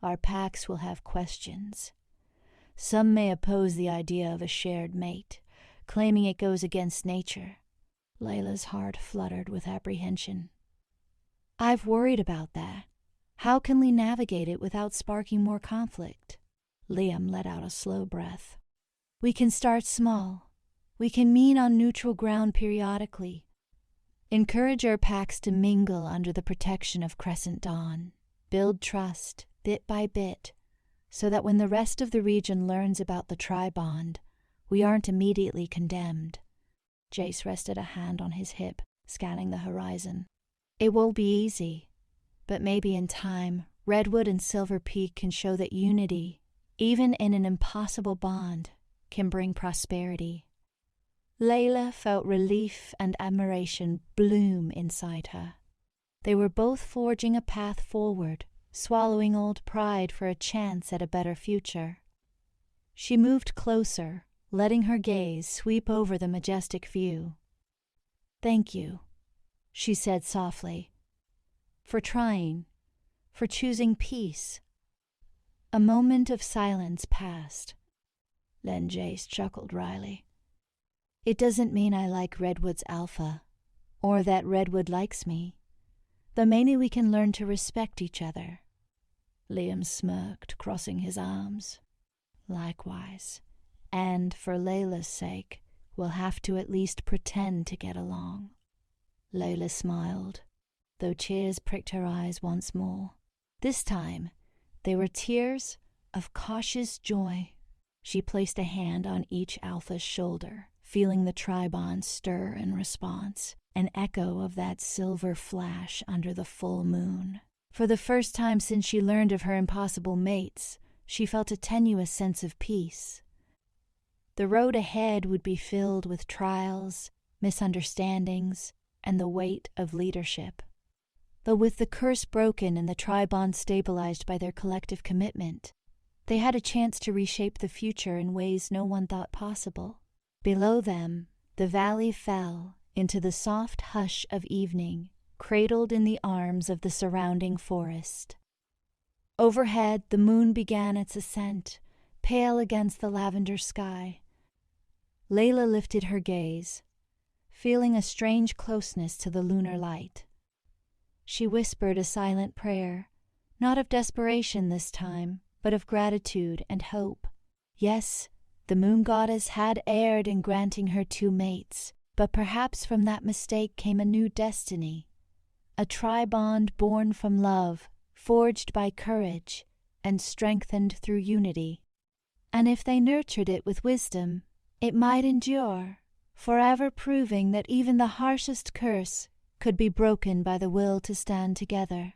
Our packs will have questions. Some may oppose the idea of a shared mate, claiming it goes against nature." Leila's heart fluttered with apprehension. "I've worried about that. How can we navigate it without sparking more conflict?" Liam let out a slow breath. "We can start small. We can meet on neutral ground periodically. Encourage our packs to mingle under the protection of Crescent Dawn. Build trust, bit by bit, so that when the rest of the region learns about the tri-bond, we aren't immediately condemned." Jace rested a hand on his hip, scanning the horizon. "It won't be easy, but maybe in time, Redwood and Silver Peak can show that unity, even in an impossible bond, can bring prosperity." Leila felt relief and admiration bloom inside her. They were both forging a path forward, swallowing old pride for a chance at a better future. She moved closer, letting her gaze sweep over the majestic view. "Thank you," she said softly, "for trying, for choosing peace." A moment of silence passed. Then Jace chuckled wryly. "It doesn't mean I like Redwood's alpha, or that Redwood likes me, though maybe we can learn to respect each other." Liam smirked, crossing his arms. "Likewise, and for Leila's sake, we'll have to at least pretend to get along." Leila smiled, though tears pricked her eyes once more. This time, they were tears of cautious joy. She placed a hand on each alpha's shoulder, feeling the tri-bond stir in response, an echo of that silver flash under the full moon. For the first time since she learned of her impossible mates, she felt a tenuous sense of peace. The road ahead would be filled with trials, misunderstandings, and the weight of leadership. Though with the curse broken and the tri-bond stabilized by their collective commitment, they had a chance to reshape the future in ways no one thought possible. Below them, the valley fell into the soft hush of evening, cradled in the arms of the surrounding forest. Overhead, the moon began its ascent, pale against the lavender sky. Leila lifted her gaze, feeling a strange closeness to the lunar light. She whispered a silent prayer, not of desperation this time, but of gratitude and hope. Yes, the moon goddess had erred in granting her two mates, but perhaps from that mistake came a new destiny. A tri-bond born from love, forged by courage, and strengthened through unity. And if they nurtured it with wisdom, it might endure, forever proving that even the harshest curse could be broken by the will to stand together.